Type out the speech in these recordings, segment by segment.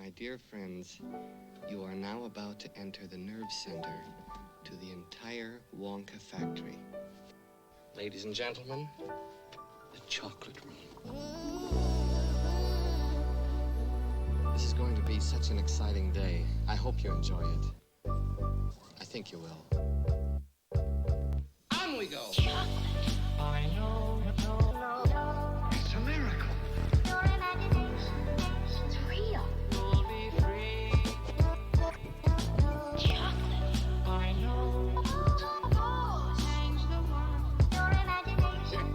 My dear friends, you are now about to enter the nerve center to the entire Wonka factory. Ladies and gentlemen, the chocolate room. This is going to be such an exciting day. I hope you enjoy it. I think you will. On we go! Chocolate. I know. It's a miracle. Your imagination is real. You'll be free. Chocolate. I know. Change the world. Your imagination.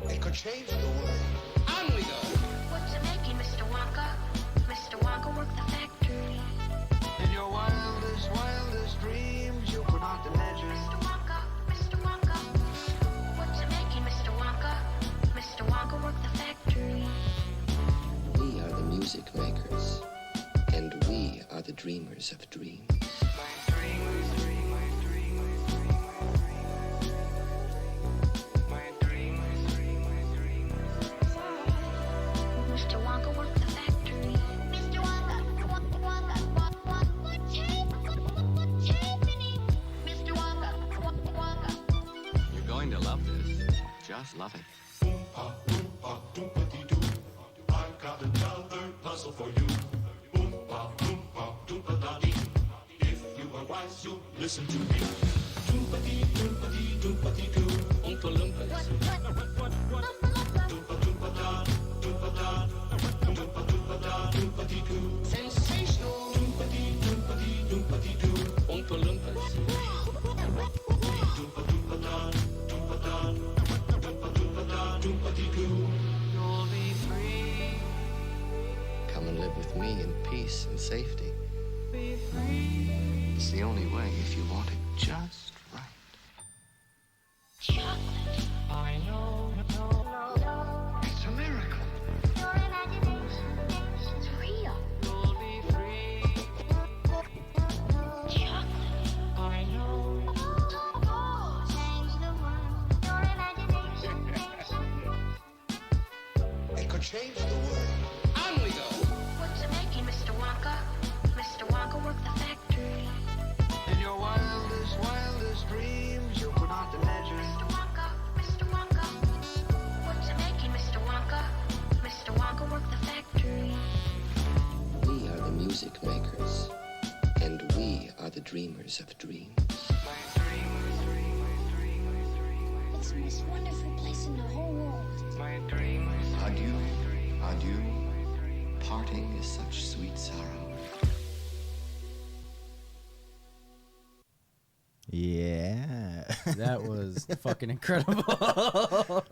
It could change the world. On we go! What's it making, Mr. Wonka? Mr. Wonka worked the factory. In your wildest dreams, you could not imagine. Mr. Wonka, Mr. Wonka. What's it making, Mr. Wonka? Mr. Wonka worked the factory. We are the music makers, and we are the dreamers of dreams. Mr. Wonka worked the factory. Mr. Wonka, what's happening? Mr. Wonka, Wonka. You're going to love this. Just love it. Oompa, doompa-dee-doo. I've got another puzzle for you. Oompa, doompa, doompa-da-dee. If you are wise, you'll listen to me. Doompa-dee, doompa-dee, doompa-dee-doo. Oompa Loompas. Doompa, doompa-da, doompa-da. Doompa, doompa-da, doompa-dee-doo. Sensational. Doompa-dee, doompa-dee, doompa-dee-doo. Oompa Loompas. Doompa, doompa-da, doompa-da. Doompa, doompa-da, doompa-dee-doo. You'll be free. Come and live with me in peace and safety. Be free. It's the only way if you want it just right. Chocolate. I know. It's a miracle. Your imagination is real. You'll be free. Chocolate. I know. Change the world. Your imagination. It could change the world. On we go! What's it making, Mr. Wonka? Mr. Wonka worked the factory. In your wildest dreams, you could not imagine. Mr. Wonka, Mr. Wonka. What's it making, Mr. Wonka? Mr. Wonka worked the factory. We are the music makers, and we are the dreamers of dreams. It's the most wonderful place in the whole world. Adieu, adieu. Parting is such sweet sorrow. Yeah. That was fucking incredible.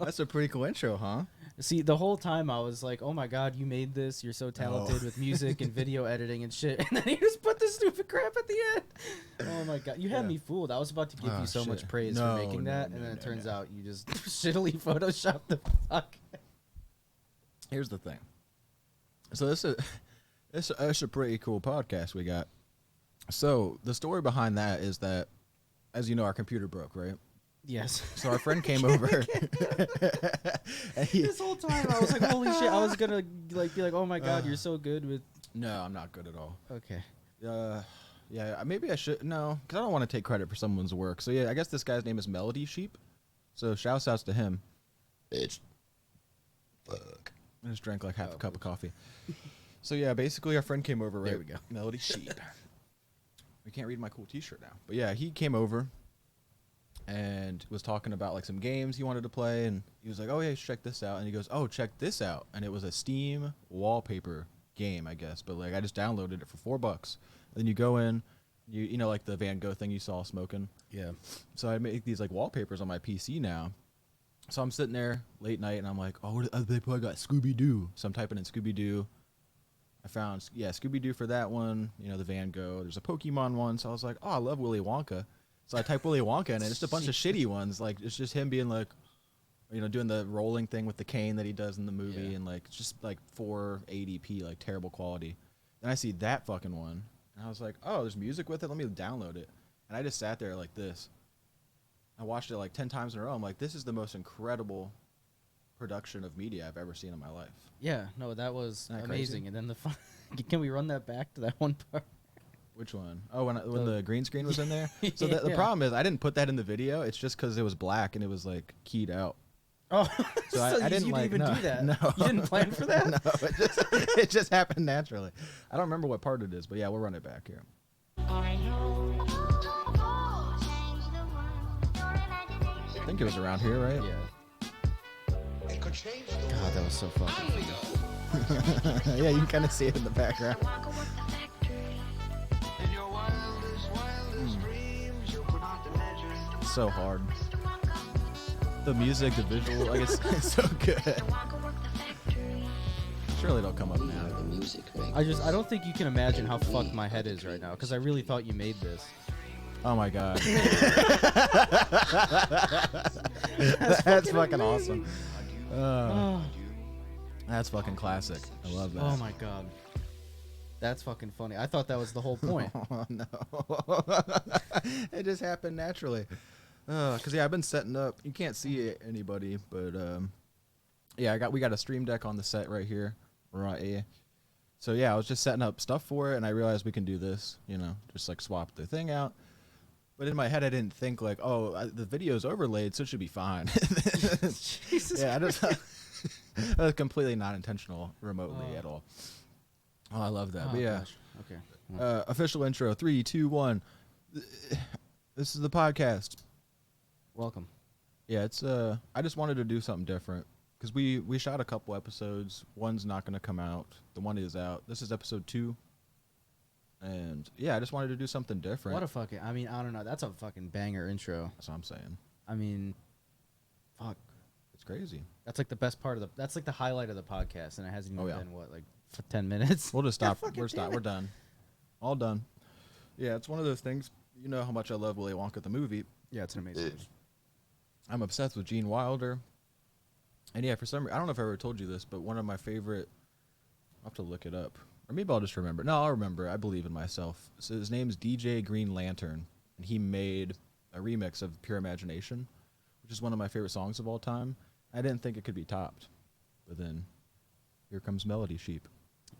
That's a pretty cool intro, huh? See, the whole time I was like, oh my God, you made this. You're so talented with music and video editing and shit. And then you just put this stupid crap at the end. Oh my God. You had me fooled. I was about to give you so much praise for making that. And then it turns out you just shittily photoshopped the fuck. Here's the thing. So this is a pretty cool podcast we got. So the story behind that is that, as you know, our computer broke, right? Yes. So our friend came over. And This whole time I was like, holy shit. I was going to be like, oh my God, you're so good with. No, I'm not good at all. Okay. Yeah, maybe I should. No, because I don't want to take credit for someone's work. So yeah, I guess this guy's name is Melody Sheep. So shouts outs to him. Bitch. Fuck. I just drank like half a cup of coffee. So yeah, basically our friend came over, right? There we go. Melody Sheep. We can't read my cool t-shirt now. But yeah, he came over and was talking about like some games he wanted to play, and he was like, oh yeah, you should check this out. And he goes, oh, check this out. And it was a Steam wallpaper game, I guess. But like I just downloaded it for $4. And then you go in, you know like the Van Gogh thing you saw smoking. Yeah. So I make these like wallpapers on my PC now. So I'm sitting there late night and I'm like, oh, they probably got Scooby-Doo. So I'm typing in Scooby-Doo. I found, yeah, Scooby-Doo for that one, you know, the Van Gogh. There's a Pokemon one. So I was like, oh, I love Willy Wonka. So I type Willy Wonka in, and it's just a bunch of shitty ones. Like, it's just him being like, you know, doing the rolling thing with the cane that he does in the movie. And like, it's just like 480p, like terrible quality. Then I see that fucking one. And I was like, oh, there's music with it. Let me download it. And I just sat there like this. I watched it like 10 times in a row. I'm like, this is the most incredible production of media I've ever seen in my life. Yeah, no, that was Isn't that amazing. crazy? And then can we run that back to that one part? Which one? Oh, when the green screen was in there. So the Yeah. problem is I didn't put that in the video. It's just because it was black and it was like keyed out. Oh, So I didn't you like didn't even no, do that. No, You didn't plan for that. No, it just happened naturally. I don't remember what part it is, but yeah, we'll run it back here. I think it was around here, right? Yeah. It could change the God, that was so fucking funny. Yeah, you can kind of see it in the background. In your wildest dreams, you could not imagine. So hard. The music, the visual, like it's so good. Surely it'll come up now. The music I don't think you can imagine how fucked my head is right now because I really thought you made this. Oh my god. That's fucking awesome. That's fucking classic. I love that. Oh my god. That's fucking funny. I thought that was the whole point. Oh no. It just happened naturally. Cause yeah, I've been setting up. You can't see anybody, but yeah, we got a stream deck on the set right here. Right. So yeah, I was just setting up stuff for it, and I realized we can do this. You know, just like swap the thing out. But in my head, I didn't think like, the video's overlaid, so it should be fine. Jesus yeah, that was completely not intentional remotely at all. Oh, I love that. Oh, but yeah, gosh. Okay. official intro. 3, 2, 1. This is the podcast. Welcome. Yeah, it's I just wanted to do something different because we shot a couple episodes. One's not going to come out. The one is out. This is episode 2. And yeah, I just wanted to do something different. What a fucking, I mean, I don't know. That's a fucking banger intro. That's what I'm saying. I mean, fuck. It's crazy. That's like the best part of that's like the highlight of the podcast. And it hasn't even Oh, yeah. been, what, like 10 minutes? We'll just stop. fucking We're damn it. We're done. All done. Yeah, it's one of those things. You know how much I love Willy Wonka the movie. Yeah, it's an amazing movie. I'm obsessed with Gene Wilder. And yeah, for some reason, I don't know if I ever told you this, but one of my favorite, I'll have to look it up. Or maybe I'll just remember. No, I'll remember. I believe in myself. So his name's DJ Green Lantern, and he made a remix of Pure Imagination, which is one of my favorite songs of all time. I didn't think it could be topped, but then here comes Melody Sheep.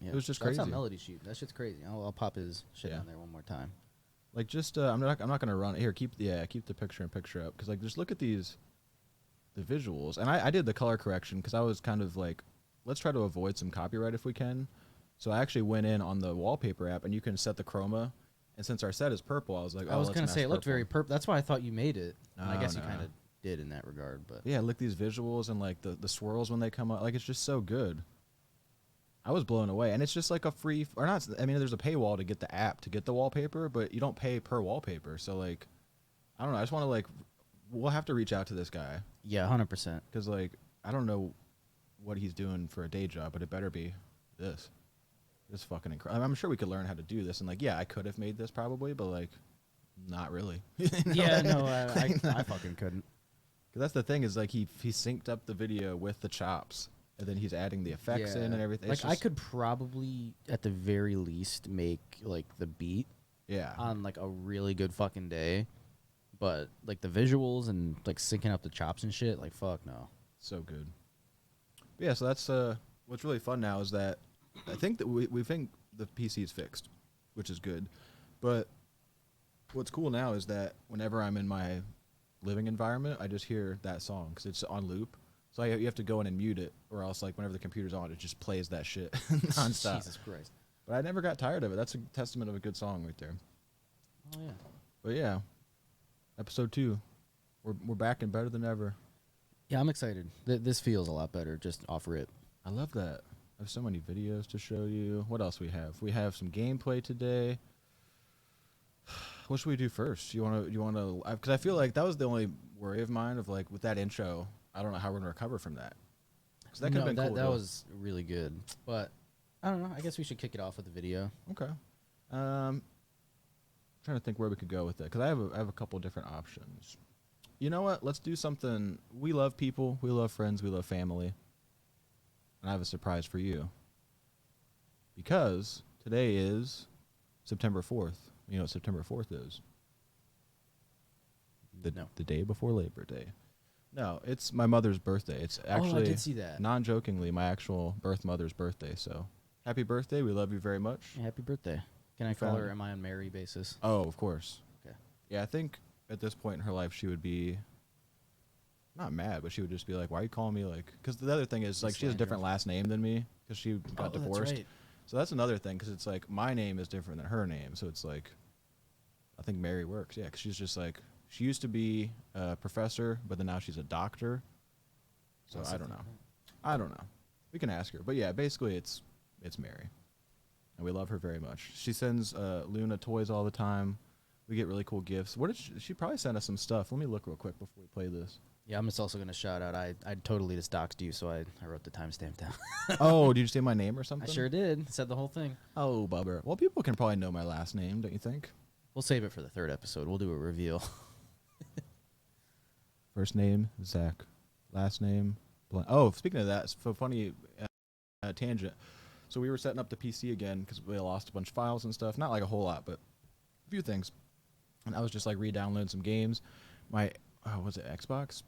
Yeah. It was just That's crazy. not Melody Sheep. That shit's crazy. I'll pop his shit Yeah. on there one more time. Like just I'm not gonna run here. Keep the picture up because like just look at the visuals, and I did the color correction because I was kind of like, let's try to avoid some copyright if we can. So I actually went in on the wallpaper app, and you can set the chroma. And since our set is purple, I was like, I was let's gonna match say it looked purple. very purple. That's why I thought you made it. And I No, guess you no. kind of did in that regard, but Yeah, look these visuals and like the swirls when they come up. Like it's just so good. I was blown away, and it's just like a free or not. I mean, there's a paywall to get the app to get the wallpaper, but you don't pay per wallpaper. So like, I don't know. I just want to like, we'll have to reach out to this guy yeah, 100%. because like I don't know what he's doing for a day job, but it better be this. It's fucking incredible. I'm sure we could learn how to do this, and like, yeah, I could have made this probably, but like, not really. You know? Yeah, no, I fucking couldn't. 'Cause that's the thing is like he synced up the video with the chops, and then he's adding the effects in and everything. Like It's I just- could probably, at the very least, make like the beat yeah, on like a really good fucking day, but like the visuals and like syncing up the chops and shit, like fuck no. so good. But yeah, so that's what's really fun now is that I think that we think the PC is fixed, which is good. But what's cool now is that whenever I'm in my living environment, I just hear that song because it's on loop. So you have to go in and mute it, or else like whenever the computer's on, it just plays that shit nonstop. Jesus Christ. But I never got tired of it. That's a testament of a good song right there. Oh yeah. But yeah, episode 2, we're back and better than ever. Yeah, I'm excited. This feels a lot better just off rip. I love that. I have so many videos to show you. What else we have? We have some gameplay today. What should we do first? You want to? Because I feel like that was the only worry of mine of like with that intro. I don't know how we're gonna recover from that. Because that could have been cool. That was really good. But I don't know. I guess we should kick it off with the video. Okay. Trying to think where we could go with it because I have a couple different options. You know what? Let's do something. We love people. We love friends. We love family. And I have a surprise for you. Because today is September 4th. You know what September 4th is? No. The day before Labor Day. No, it's my mother's birthday. It's actually I did see that. non-jokingly my actual birth mother's birthday. So happy birthday. We love you very much. Yeah, happy birthday. Can I call her? Am I on Mary basis? Oh, of course. Okay. Yeah, I think at this point in her life she would be not mad, but she would just be like, "Why are you calling me like?" Because the other thing is like she has a different last name than me because she got divorced. That's right. So that's another thing because it's like my name is different than her name. So it's like I think Mary works. Yeah, because she's just like she used to be a professor, but then now she's a doctor. So I don't know. I don't know. We can ask her, but yeah, basically it's Mary, and we love her very much. She sends Luna toys all the time. We get really cool gifts. What did she probably sent us some stuff? Let me look real quick before we play this. Yeah, I'm just also going to shout out. I totally just doxed you, so I wrote the timestamp down. Oh, did you say my name or something? I sure did. Said the whole thing. Oh, bubber. Well, people can probably know my last name, don't you think? We'll save it for the 3rd episode. We'll do a reveal. First name, Zach. Last name, blank. Oh, speaking of that, so funny tangent. So we were setting up the PC again because we lost a bunch of files and stuff. Not like a whole lot, but a few things. And I was just like re-downloading some games. My, was it Xbox?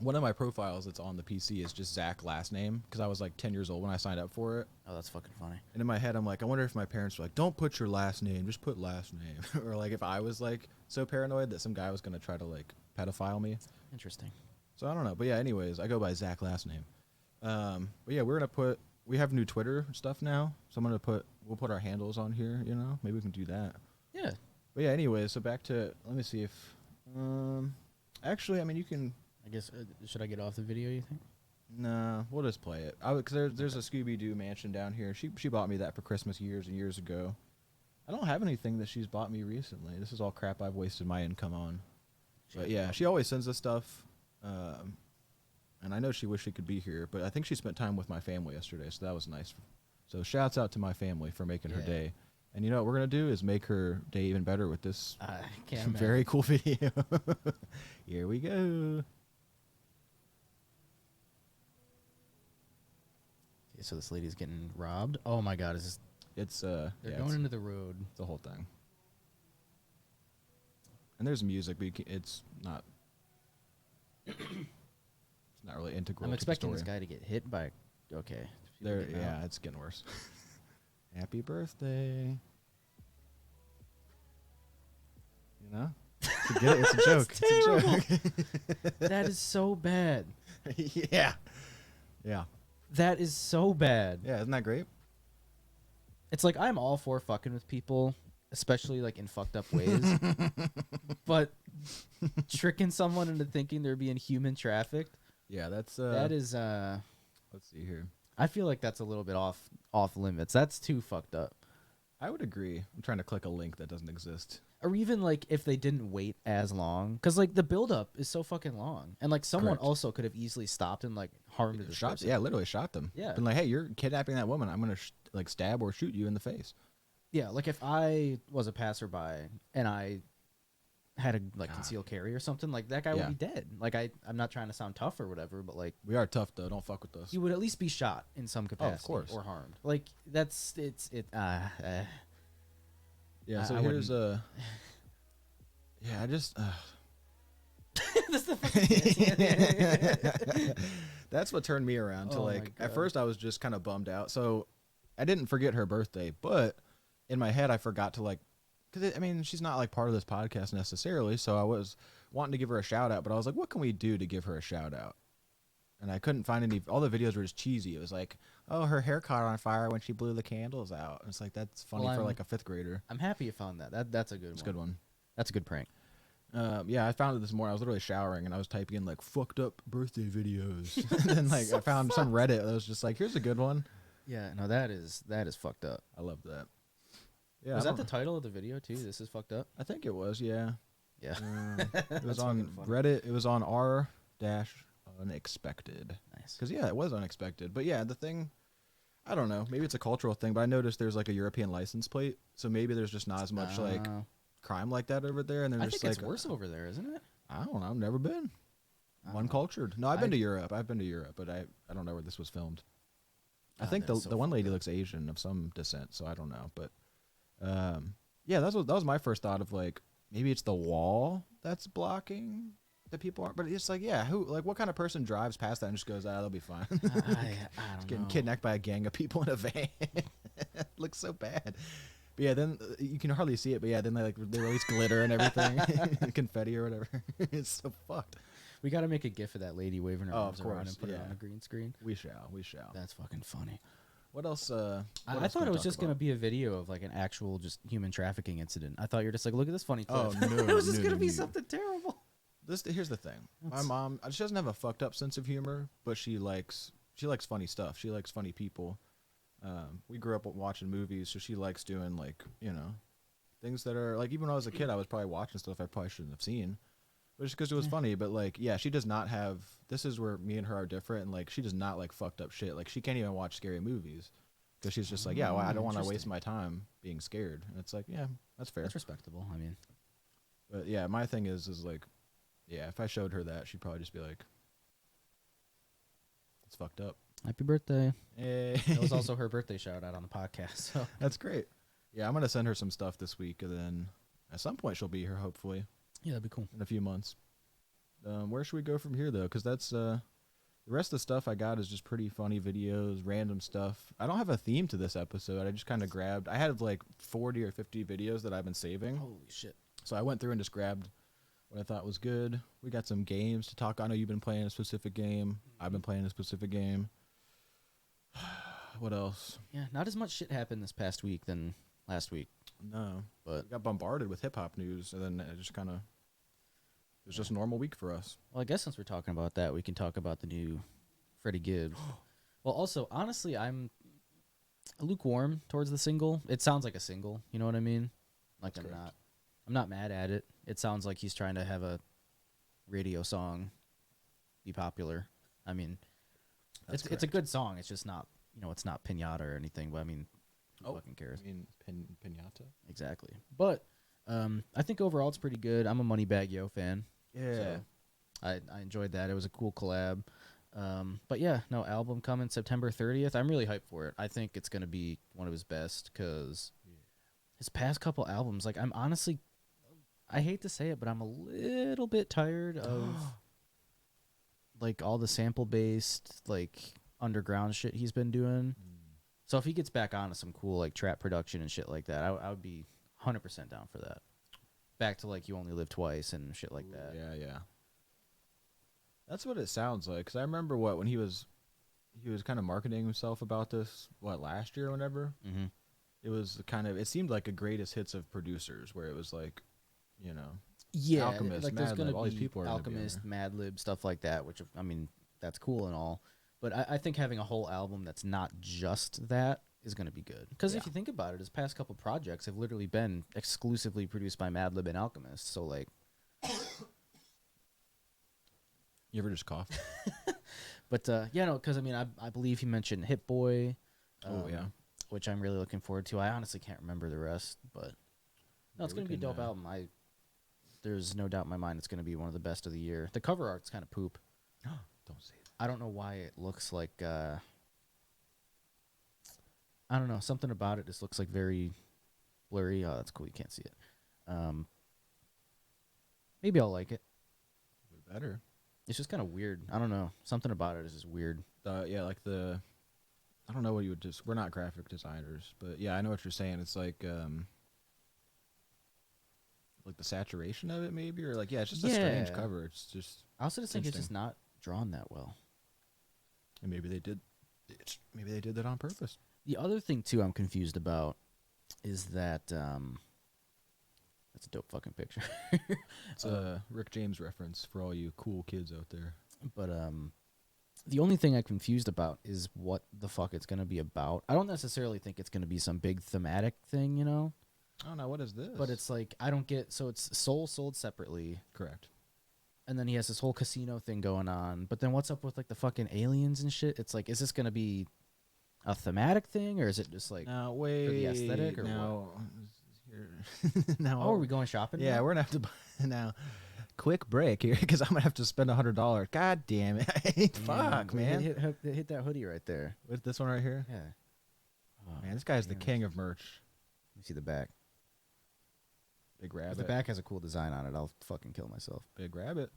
One of my profiles that's on the PC is just Zach last name because I was like 10 years old when I signed up for it. Oh, that's fucking funny. And in my head, I'm like, I wonder if my parents were like, don't put your last name, just put last name. Or like if I was like so paranoid that some guy was going to try to like pedophile me. Interesting. So I don't know. But yeah, anyways, I go by Zach last name. But yeah, we have new Twitter stuff now. So we'll put our handles on here, you know? Maybe we can do that. Yeah. But yeah, anyways, so back to, let me see if, actually, I mean, you can. I guess, should I get off the video, you think? Nah, we'll just play it. Because there's a Scooby-Doo mansion down here. She bought me that for Christmas years and years ago. I don't have anything that she's bought me recently. This is all crap I've wasted my income on. But yeah, she always sends us stuff. And I know she wished she could be here, but I think she spent time with my family yesterday, so that was nice. So shouts out to my family for making her day. And you know what we're going to do is make her day even better with this very cool video. Here we go. So this lady's getting robbed. Oh my God! They're going into the road. It's the whole thing. And there's music, but it's not. It's not really integral. I'm to expecting the this story. guy to get hit by. Okay. There, yeah, it's getting worse. Happy birthday. You know, it's a joke. It's It's a joke. That is so bad. Yeah. Yeah. That is so bad. Yeah, isn't that great? It's like I'm all for fucking with people, especially like in fucked up ways. But tricking someone into thinking they're being human trafficked. Yeah, that's that is let's see here. I feel like that's a little bit off limits. That's too fucked up. I would agree. I'm trying to click a link that doesn't exist. Or even like if they didn't wait as long, because like the buildup is so fucking long, and like someone also could have easily stopped and like harmed this person. Yeah, literally shot them. Yeah, been like, hey, you're kidnapping that woman. I'm gonna like stab or shoot you in the face. Yeah, like if I was a passerby and I had a like concealed carry or something, like that guy would be dead. Like I'm not trying to sound tough or whatever, but like we are tough though. Don't fuck with us. You would at least be shot in some capacity, of course, or harmed. Like that's it. Yeah. So here's a. Yeah, I just. That's what turned me around to like. At first, I was just kind of bummed out. So, I didn't forget her birthday, but in my head, I forgot to like, because I mean, she's not like part of this podcast necessarily. So I was wanting to give her a shout out, but I was like, what can we do to give her a shout out? And I couldn't find any. All the videos were just cheesy. It was like, oh, her hair caught on fire when she blew the candles out. And it's like that's funny for like a 5th grader. I'm happy you found that. That's a good one. It's a good one. That's a good prank. Yeah, I found it this morning. I was literally showering and I was typing in like fucked up birthday videos. And then like I found some Reddit that was just like, here's a good one. Yeah, no, that is fucked up. I love that. Yeah, was that the title of the video too? This is fucked up. I think it was. Yeah. Yeah. It was on Reddit. It was on r-unexpected. Nice. Because yeah, it was unexpected. But yeah, the thing, I don't know. Maybe it's a cultural thing, but I noticed there's like a European license plate, so maybe there's just not as much like crime like that over there. And then I there's think like it's worse over there, isn't it? I don't know. I've never been. Uncultured. No, I've been to Europe. But I don't know where this was filmed. I think the one lady looks Asian of some descent, so I don't know. But yeah, that was my first thought of like maybe it's the wall that's blocking that people aren't. But it's like, yeah, who, like, what kind of person drives past that and just goes, they'll be fine. I don't Getting know. kidnapped by a gang of people in a van. It looks so bad. But yeah, then you can hardly see it. But yeah, then they release glitter and everything, confetti or whatever. It's so fucked. We got to make a gif of that lady waving her arms around and put it yeah. on a green screen. We shall. That's fucking funny. What else? I thought it was just gonna be a video of like an actual just human trafficking incident. I thought you were just like, look at this funny clip. Oh no! It was just gonna be no. something terrible. Here's the thing. My mom, she doesn't have a fucked up sense of humor, but she likes funny stuff. She likes funny people. We grew up watching movies, so she likes doing like, you know, things that are like, even when I was a kid, I was probably watching stuff I probably shouldn't have seen, but just because it was funny. But like, yeah, she does not have. This is where me and her are different. And like, she does not like fucked up shit. Like, she can't even watch scary movies because she's just like, yeah, well, I don't want to waste my time being scared. And it's like, yeah, that's fair. That's respectable. I mean, but yeah, my thing is like, yeah, if I showed her that, she'd probably just be like, it's fucked up. happy birthday. Hey. That was also her birthday shout out on the podcast. So That's great. Yeah, I'm gonna send her some stuff this week, and then at some point she'll be here, hopefully, yeah, that'd be cool. in a few months. Where should we go from here, though? Because that's the rest of the stuff I got is just pretty funny videos, random stuff. I don't have a theme to this episode. I just kind of grabbed. I had like 40 or 50 videos that I've been saving. Holy shit. So I went through and just grabbed what I thought was good. We got some games to talk. I know you've been playing a specific game. I've been playing a specific game. What else? Yeah, not as much shit happened this past week than last week. No, But we got bombarded with hip hop news, and then it just kind of it was just a normal week for us. well, I guess since we're talking about that, we can talk about the new Freddie Gibbs. Well, also, honestly, I'm lukewarm towards the single. It sounds like a single, you know what I mean? Like That's I'm correct. not mad at it. It sounds like he's trying to have a radio song be popular. I mean, That's it's a good song. It's just not, you know, it's not Pinata or anything, but I mean, who fucking cares? I mean, Pinata. Exactly. But I think overall it's pretty good. I'm a Moneybagg Yo fan. Yeah. So I enjoyed that. It was a cool collab. But yeah, no, album coming September 30th. I'm really hyped for it. I think it's going to be one of his best because his past couple albums, like, I'm honestly, I hate to say it, but I'm a little bit tired of like all the sample based, like, underground shit he's been doing. So if he gets back onto some cool like trap production and shit like that, I would be 100% down for that. Back to like You Only Live Twice and shit like that. Yeah. That's what it sounds like. Because I remember when he was kind of marketing himself about this, last year or whenever. Mm-hmm. It was it seemed like a greatest hits of producers where it was like, you know, Yeah, Alchemist, like there's Madlib, gonna be all these people are gonna be on Alchemist, there. Madlib, stuff like that. Which, I mean, that's cool and all, but I think having a whole album that's not just that is gonna be good. Because if you think about it, his past couple projects have literally been exclusively produced by Madlib and Alchemist. So like, You ever just cough? but yeah, no, because I mean, I believe he mentioned Hit Boy. Oh, yeah. Which I'm really looking forward to. I honestly can't remember the rest, but no, it's Yeah, gonna be a dope album. There's no doubt in my mind it's gonna be one of the best of the year. The cover art's kind of poop. Don't say that. I don't know why it looks like. I don't know, something about it just looks like very blurry. Oh, that's cool. You can't see it. Maybe I'll like it. Better. It's just kind of weird. I don't know. Something about it is just weird. Yeah, like I don't know what you would just. We're not graphic designers, but yeah, I know what you're saying. It's like the saturation of it, maybe, or like, yeah, it's just a strange Yeah. cover. It's just, I also just think it's just interesting. not drawn that well. and maybe they did that on purpose. The other thing too I'm confused about is that that's a dope fucking picture. It's a Rick James reference for all you cool kids out there. But the only thing I'm confused about is what the fuck it's gonna be about. I don't necessarily think it's gonna be some big thematic thing, you know. Oh no, what is this? But it's like I don't get. So it's Soul sold separately, correct. and then he has this whole casino thing going on. But then what's up with like the fucking aliens and shit? It's like, is this gonna be a thematic thing, or is it just like, Now wait, for the aesthetic, or now, now, oh, are we going shopping? yeah, now? we're gonna have to buy now. Quick break here because I'm gonna have to spend $100. God damn it! Fuck, man. Hit that hoodie right there. With this one right here, Yeah. Oh, man, this guy's the damn. king of merch. Let me see the back. Big If rabbit. the back has a cool design on it, I'll fucking kill myself. Big rabbit.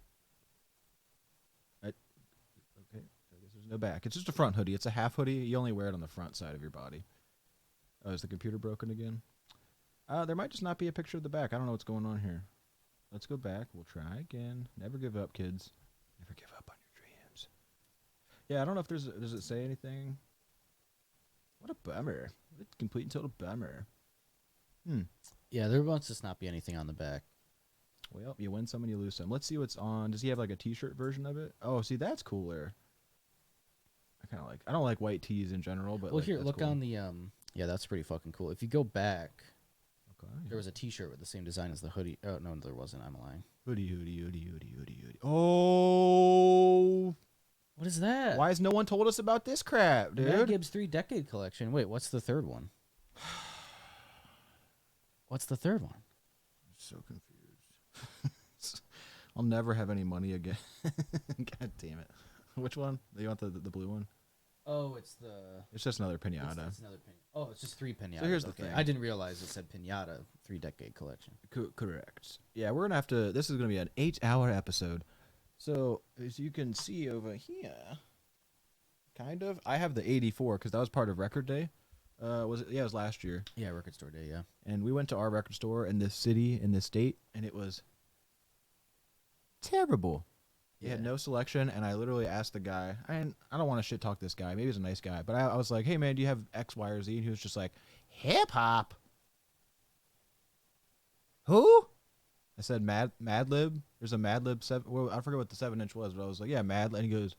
There's no back. It's just a front hoodie. It's a half hoodie. You only wear it on the front side of your body. Oh, is the computer broken again? There might just not be a picture of the back. I don't know what's going on here. Let's go back. We'll try again. Never give up, kids. Never give up on your dreams. Yeah, I don't know if does it say anything? What a bummer. What a complete and total bummer. Yeah, there must just not be anything on the back. Well, you win some and you lose some. Let's see what's on. Does he have like a t-shirt version of it? Oh, see, that's cooler. I don't like white tees in general, but Well, like, here, that's look cool. on the yeah, that's pretty fucking cool. If you go back, Okay. there was a T-shirt with the same design as the hoodie. Oh no, there wasn't. I'm lying. Hoodie. Oh, What is that? why has no one told us about this crap, dude? Mad Gibbs 3-decade collection. Wait, what's the third one? What's the third one? I'm so confused. I'll never have any money again. God damn it. Which one? You want the blue one? Oh, it's just another pinata. It's another pinata. Oh, it's just 3 pinatas. So here's the okay. thing. I didn't realize it said pinata 3-decade collection. Correct. Yeah, we're gonna have to. This is gonna be an 8-hour episode. So as you can see over here, kind of, I have the 84 because that was part of Record Day. Was it? Yeah, it was last year. Yeah, record store day. Yeah. And we went to our record store in this city, in this state, and it was terrible. He had Yeah. no selection, and I literally asked the guy, I don't want to shit talk this guy. Maybe he's a nice guy, but I was like, hey, man, do you have X, Y, or Z? And he was just like, hip-hop. Who? I said, Mad Lib. There's a Mad Lib 7. Well, I forget what the 7-inch was, but I was like, yeah, Mad Lib. And he goes,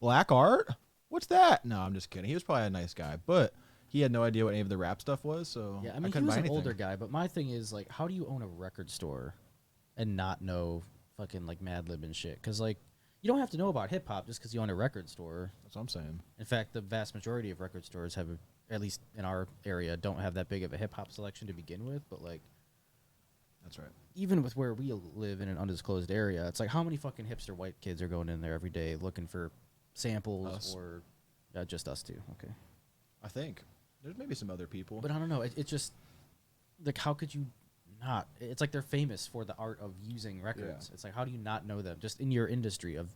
Black Art? What's that? No, I'm just kidding. He was probably a nice guy, but he had no idea what any of the rap stuff was, so Yeah, I I mean, he couldn't was buy an anything. older guy, but my thing is, like, how do you own a record store and not know fucking, like, Mad Lib and shit? Because, like, you don't have to know about hip-hop just because you own a record store. That's what I'm saying. In fact, the vast majority of record stores have, at least in our area, don't have that big of a hip-hop selection to begin with, but, like, That's right. even with where we live in an undisclosed area, it's like, how many fucking hipster white kids are going in there every day looking for samples Us. or... just us two, okay. I think. There's maybe some other people. But I don't know. It just like how could you not? It's like they're famous for the art of using records. Yeah. It's like how do you not know them just in your industry of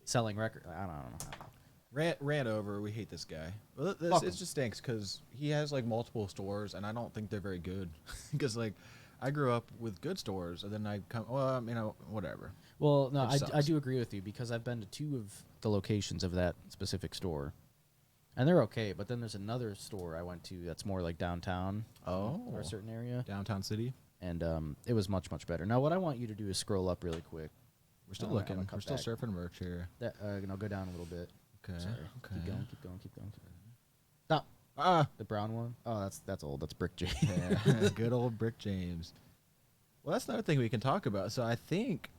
selling records? I don't know. Ran over. We hate this guy. Well, Fuck him. it just stinks because he has like multiple stores, and I don't think they're very good. Because like, I grew up with good stores, and then I come. Well, you know, whatever. Well, no, Which I sucks. do agree with you because I've been to 2 of the locations of that specific store, and they're okay. But then there's another store I went to that's more like downtown, or a certain area, Downtown city. and it was much better. Now, what I want you to do is scroll up really quick. We're still I'm looking. gonna cut We're still back. surfing merch here. That I'll go down a little bit. Okay. Sorry. Okay. Keep going. Stop. Ah. The brown one. Oh, that's old. That's Brick J. Yeah. Good old Brick James. Well, that's another thing we can talk about. So I think.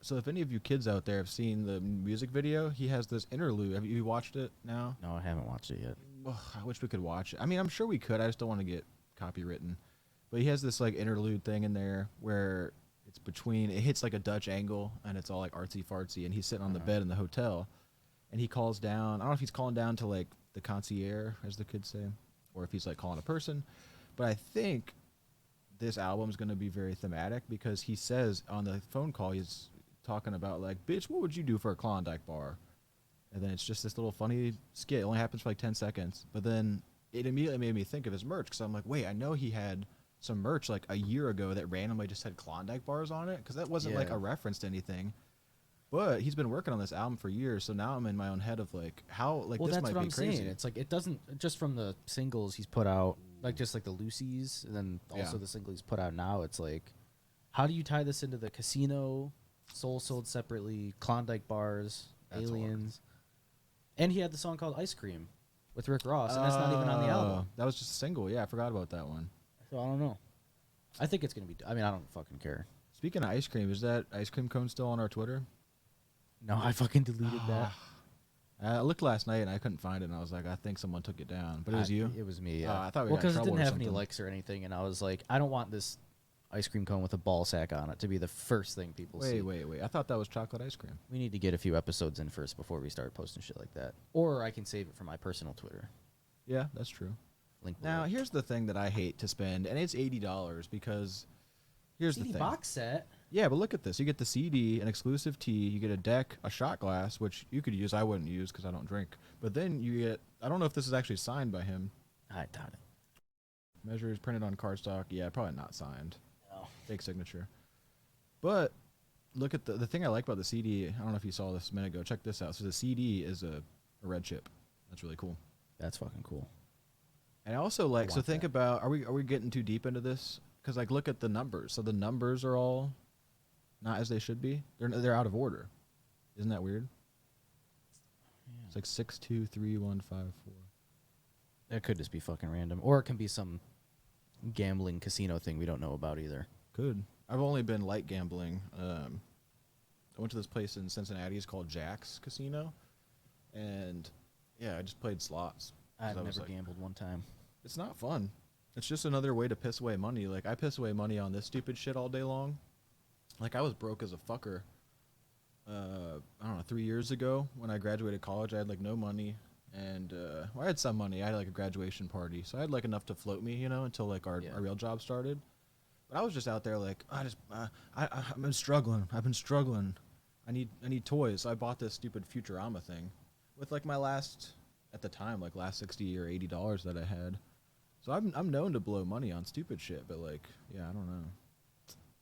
So if any of you kids out there have seen the music video, he has this interlude. Have you watched it now? No, I haven't watched it yet. Ugh, I wish we could watch it. I mean, I'm sure we could. I just don't want to get copywritten. But he has this like interlude thing in there where it's between. It hits like a Dutch angle and it's all like artsy fartsy. And he's sitting on the bed in the hotel, and he calls down. I don't know if he's calling down to like the concierge, as the kids say, or if he's like calling a person. But I think this album's going to be very thematic because he says on the phone call he's talking about like, bitch, what would you do for a Klondike bar? And then it's just this little funny skit. It only happens for like 10 seconds. But then it immediately made me think of his merch because I'm like, wait, I know he had some merch like a year ago that randomly just had Klondike bars on it because that wasn't like Yeah. a reference to anything. But he's been working on this album for years, so now I'm in my own head of like how like Well, this that's might what be I'm crazy. saying. It's like it doesn't just from the singles he's put out, like just like the Lucy's, and then also Yeah. the single he's put out now. It's like, how do you tie this into the casino, Soul Sold separately, Klondike bars, That's hard. Aliens, and he had the song called Ice Cream with Rick Ross, and that's not even on the album. That was just a single. Yeah, I forgot about that one. So I don't know. I think it's gonna be. I mean, I don't fucking care. Speaking of ice cream, is that ice cream cone still on our Twitter? No, I fucking deleted that. I looked last night and I couldn't find it, and I was like, I think someone took it down. But it was you? It was me. Yeah. I thought we well, got in because it trouble didn't or have any something. likes or anything, and I was like, I don't want this ice cream cone with a ball sack on it to be the first thing people see. Wait. I thought that was chocolate ice cream. We need to get a few episodes in first before we start posting shit like that. Or I can save it for my personal Twitter. Yeah, that's true. Link Now, below. here's the thing that I hate to spend, and it's $80 because here's the CD thing. box set. Yeah, but look at this. You get the CD, an exclusive tee. You get a deck, a shot glass, which you could use. I wouldn't use because I don't drink. But then you get, I don't know if this is actually signed by him. I doubt it. Measures printed on cardstock. Yeah, probably not signed. No. Fake signature. But look at the thing I like about the CD. I don't know if you saw this a minute ago. Check this out. So the CD is a red chip. That's really cool. That's fucking cool. And I also like, so want think that. about, are we getting too deep into this? Because like, look at the numbers. So the numbers are all not as they should be. They're out of order. Isn't that weird? Yeah. It's like 6, 2, 3, 1, 5, 4. That could just be fucking random, or it can be some gambling casino thing we don't know about either. Could. I've only been light gambling. I went to this place in Cincinnati. It's called Jack's Casino, and yeah, I just played slots. 'Cause I've I was never like, gambled one time. it's not fun. It's just another way to piss away money. Like, I piss away money on this stupid shit all day long. Like, I was broke as a fucker. I don't know, 3 years ago when I graduated college, I had like no money, and well, I had some money. I had like a graduation party, so I had like enough to float me, you know, until like our real job started. But I was just out there like, I've been struggling. I've been struggling. I need toys. So I bought this stupid Futurama thing with like my last, at the time, like last $60 or $80 that I had. So I'm known to blow money on stupid shit, but like, yeah, I don't know.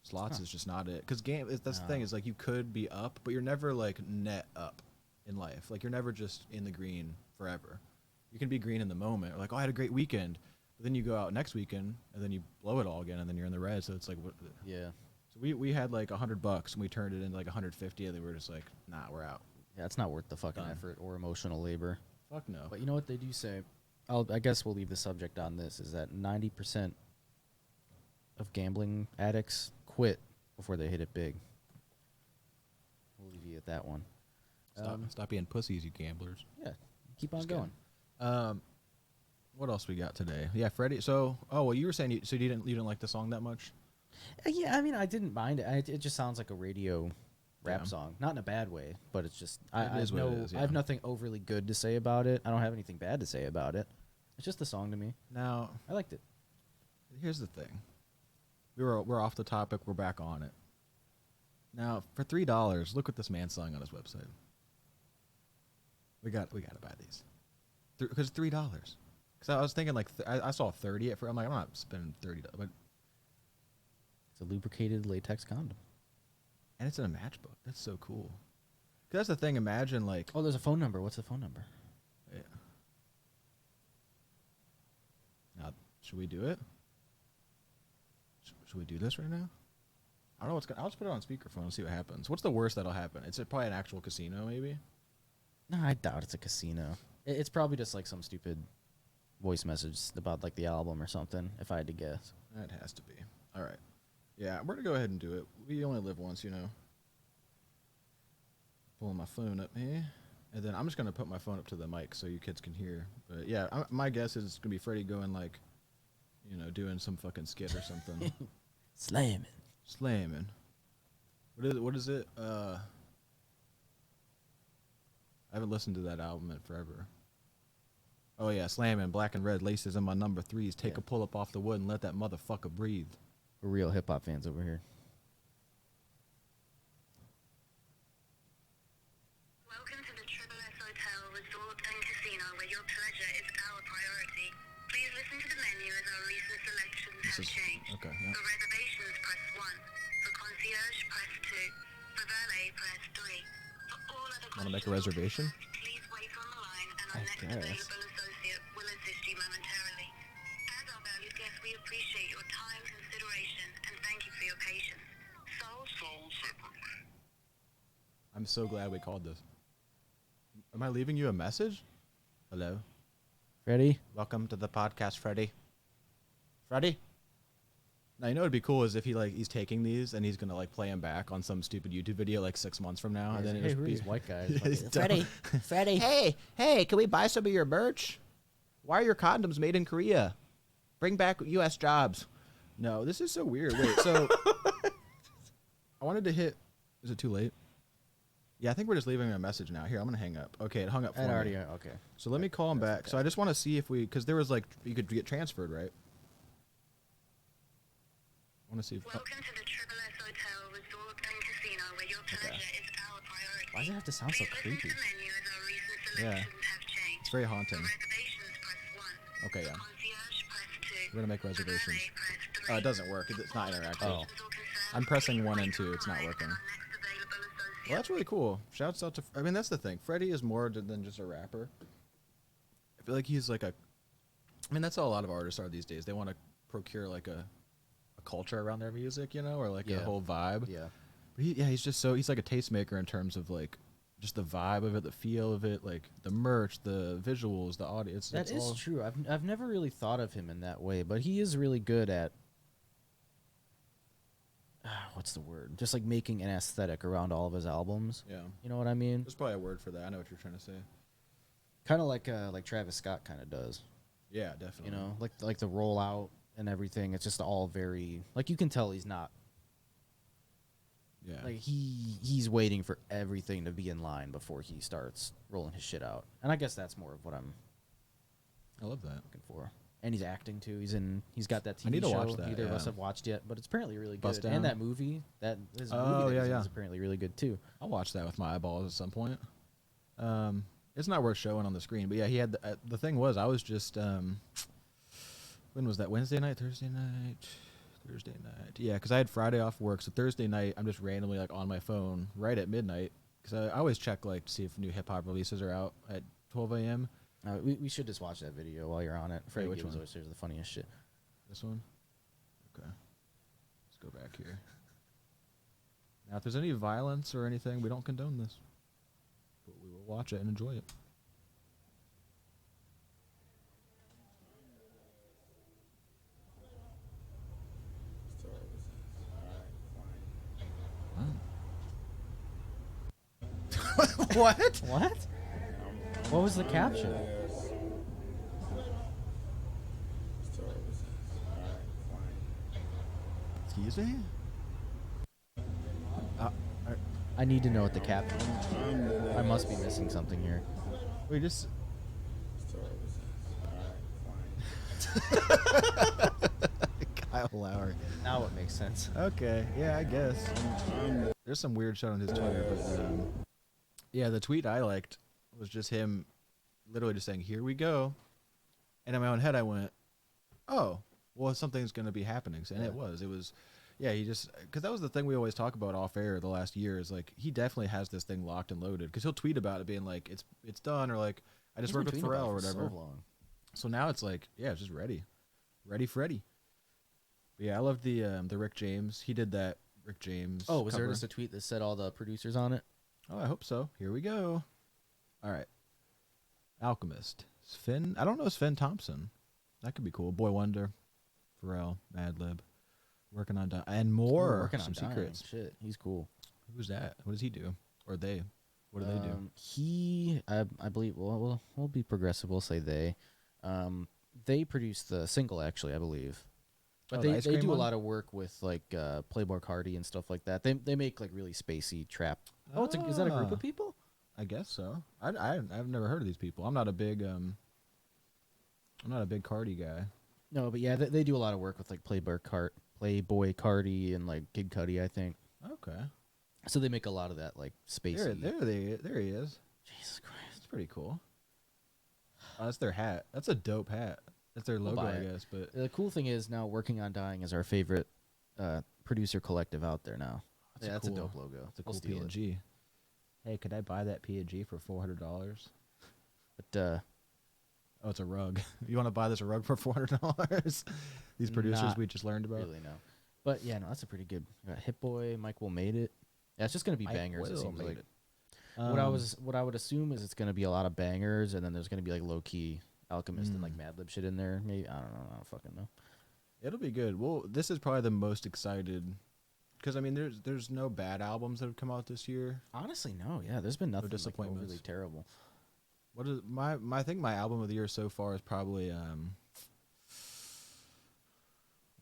Slots is just not it. Because that's the thing, is like, you could be up, but you're never like net up in life. Like, you're never just in the green forever. You can be green in the moment, or like, oh, I had a great weekend. But then you go out next weekend, and then you blow it all again, and then you're in the red. So it's like, what? Yeah. So we had like $100, and we turned it into like 150, and they were just like, nah, we're out. Yeah, it's not worth the fucking Done. effort or emotional labor. Fuck no. But you know what they do say? I guess we'll leave the subject on this, is that 90% of gambling addicts quit before they hit it big. We'll leave you at that one. Stop being pussies, you gamblers. Yeah, keep on Just going. kidding. What else we got today? Yeah, Freddie. So, well, you were saying you didn't like the song that much? Yeah, I mean, I didn't mind it. It just sounds like a radio rap Yeah. song, not in a bad way, but it's just It is what it is, I have yeah. nothing overly good to say about it. I don't have anything bad to say about it. It's just a song to me. Now, I liked it. here's the thing. We're off the topic. We're back on it. Now, for $3, look what this man's selling on his website. We got to buy these, because $3. Because I was thinking like I saw 30 at first. I'm like, I'm not spending $30, but It's a lubricated latex condom. and it's in a matchbook. That's so cool. 'Cause that's the thing. Imagine like, Oh, there's a phone number. What's the phone number? yeah. Now, should we do it? Should we do this right now? I don't know what's gonna. I'll just put it on speakerphone and see what happens. What's the worst that'll happen? It's probably an actual casino, maybe. No, I doubt it's a casino. It's probably just like some stupid voice message about like the album or something, if I had to guess. That has to be. All right. Yeah, we're gonna go ahead and do it. We only live once, you know. Pulling my phone up here, and then I'm just gonna put my phone up to the mic so you kids can hear. But yeah, my guess is it's gonna be Freddie going like, you know, doing some fucking skit or something. Slamming. Slamming. What is it? I haven't listened to that album in forever. Oh yeah, slamming, black and red laces in my number 3s. Take Yeah. a pull up off the wood and let that motherfucker breathe. We're real hip hop fans over here. Welcome to the Triple S Hotel Resort and Casino, where your pleasure is our priority. Please listen to the menu as our recent selections have changed. Okay, yeah. For reservations, press 1. For concierge, press 2. For valet, press 3. For all other Wanna make a questions or reservation? concerns, please wait on the line and I our next guess. available associate will assist you momentarily. As our valued guests, we appreciate your time, consideration, and thank you for your patience. Sold separately. I'm so glad we called this. Am I leaving you a message? Hello. Ready? Welcome to the podcast, Freddie. Freddie? Now, you know what'd be cool is if he's taking these and he's gonna like play them back on some stupid YouTube video like 6 months from now, and then Hey, it'll who are be these white guys? He's Fucking- dumb. Freddie. Hey, can we buy some of your merch? Why are your condoms made in Korea? Bring back U.S. jobs. No, this is so weird. Wait, so I wanted to hit. Is it too late? Yeah, I think we're just leaving him a message now. Here, I'm gonna hang up. Okay, it hung up for And me. already, okay. So let me call him back. So I just want to see if because there was like you could get transferred, right? I want to see if. Welcome to the Triple S Hotel Resort Why does it have to sound so Please listen creepy? to the menu as our recent Yeah. selections have changed. It's very haunting. For reservations, press 1. Okay, yeah. For concierge, press 2. We're gonna make For reservations. valet, press 3. Oh, it doesn't work. It's not interactive. Oh. I'm pressing 1 and 2. It's not working. Well, that's really cool. Shouts out to. I mean, that's the thing. Freddie is more than just a rapper. I feel like he's like a. I mean, that's how a lot of artists are these days. They want to procure like a culture around their music, you know, or like a whole vibe. Yeah. But he's just so he's like a tastemaker in terms of like just the vibe of it, the feel of it, like the merch, the visuals, the audio. That is true. I've never really thought of him in that way, but he is really good at what's the word? Just like making an aesthetic around all of his albums. Yeah. You know what I mean? There's probably a word for that. I know what you're trying to say. Kind of like Travis Scott kind of does. Yeah, definitely. You know, like the rollout and everything. It's just all very like you can tell he's not. Yeah. Like he's waiting for everything to be in line before he starts rolling his shit out. And I guess that's more of what I'm I love that. looking for. And he's acting too. He's got that TV I need to show. watch that, Neither of us yeah. have watched yet, but it's apparently really Bust good. Down? And that movie, his Oh, movie that yeah, is yeah. apparently really good too. I'll watch that with my eyeballs at some point. It's not worth showing on the screen, but yeah, he had the thing was I was just when was that? Thursday night. Yeah, because I had Friday off work, so Thursday night I'm just randomly like on my phone right at midnight because I always check like to see if new hip hop releases are out at 12 a.m. We should just watch that video while you're on it. Freddie which Gibbs one? always says the funniest shit. This one. Okay, let's go back here. Now, if there's any violence or anything, we don't condone this, but we will watch it and enjoy it. What? What? What was the caption? Excuse me? I need to know what the caption is. I must be missing something here. We just. Kyle Lowry. Now it makes sense. Okay, yeah, I guess. There's some weird shit on his Twitter, but yeah, the tweet I liked was just him literally just saying, "Here we go," and in my own head I went, "Oh, well, something's gonna be happening," and it was. Yeah, he just because that was the thing we always talk about off air the last year is like he definitely has this thing locked and loaded because he'll tweet about it being like it's done or like I just worked with Pharrell or whatever. So long. So now it's like yeah, it's just ready Freddy. But yeah, I love the Rick James. He did that Rick James. Oh, was there cover. just a tweet that said all the producers on it? Oh, I hope so. Here we go. All right, Alchemist. Sven. I don't know Sven Thompson. That could be cool. Boy Wonder, Pharrell, Madlib. Working on and more. Working on some Dying. secrets. Shit, he's cool. Who's that? What does he do? Or they? What do they do? He, I believe. Well, we'll be progressive. We'll say they. They produced the single, actually, I believe. But Oh, the they Ice do Cream a one? lot of work with like Playboy Cardi and stuff like that. They make like really spacey trap. Oh, is that a group Ah. of people? I guess so. I've never heard of these people. I'm not a big Cardi guy. No, but yeah, they do a lot of work with like Playboy Cardi and like Kid Cudi, I think. Okay. So they make a lot of that like spacey. There he is. Jesus Christ. That's pretty cool. Oh, that's their hat. That's a dope hat. That's their logo, buy I it. guess. But The cool thing is now Working on Dying is our favorite producer collective out there now. That's a dope logo. It's a We'll cool steal it. PNG. Hey, could I buy that PNG for $400? But Oh, it's a rug. You want to buy this rug for $400? These producers Not we just learned about. really no. But yeah, no, that's a pretty good. We got Hit Boy, Mike Will Made It. Yeah, it's just gonna be Mike bangers. It Will seems made like. it. What I would assume is it's gonna be a lot of bangers, and then there's gonna be like low key Alchemist and like Madlib shit in there. Maybe I don't know. I don't fucking know. It'll be good. Well, this is probably the most excited because I mean, there's no bad albums that have come out this year. Honestly, no. Yeah, there's been nothing like, disappointments. overly terrible. What is my I think my album of the year so far is probably I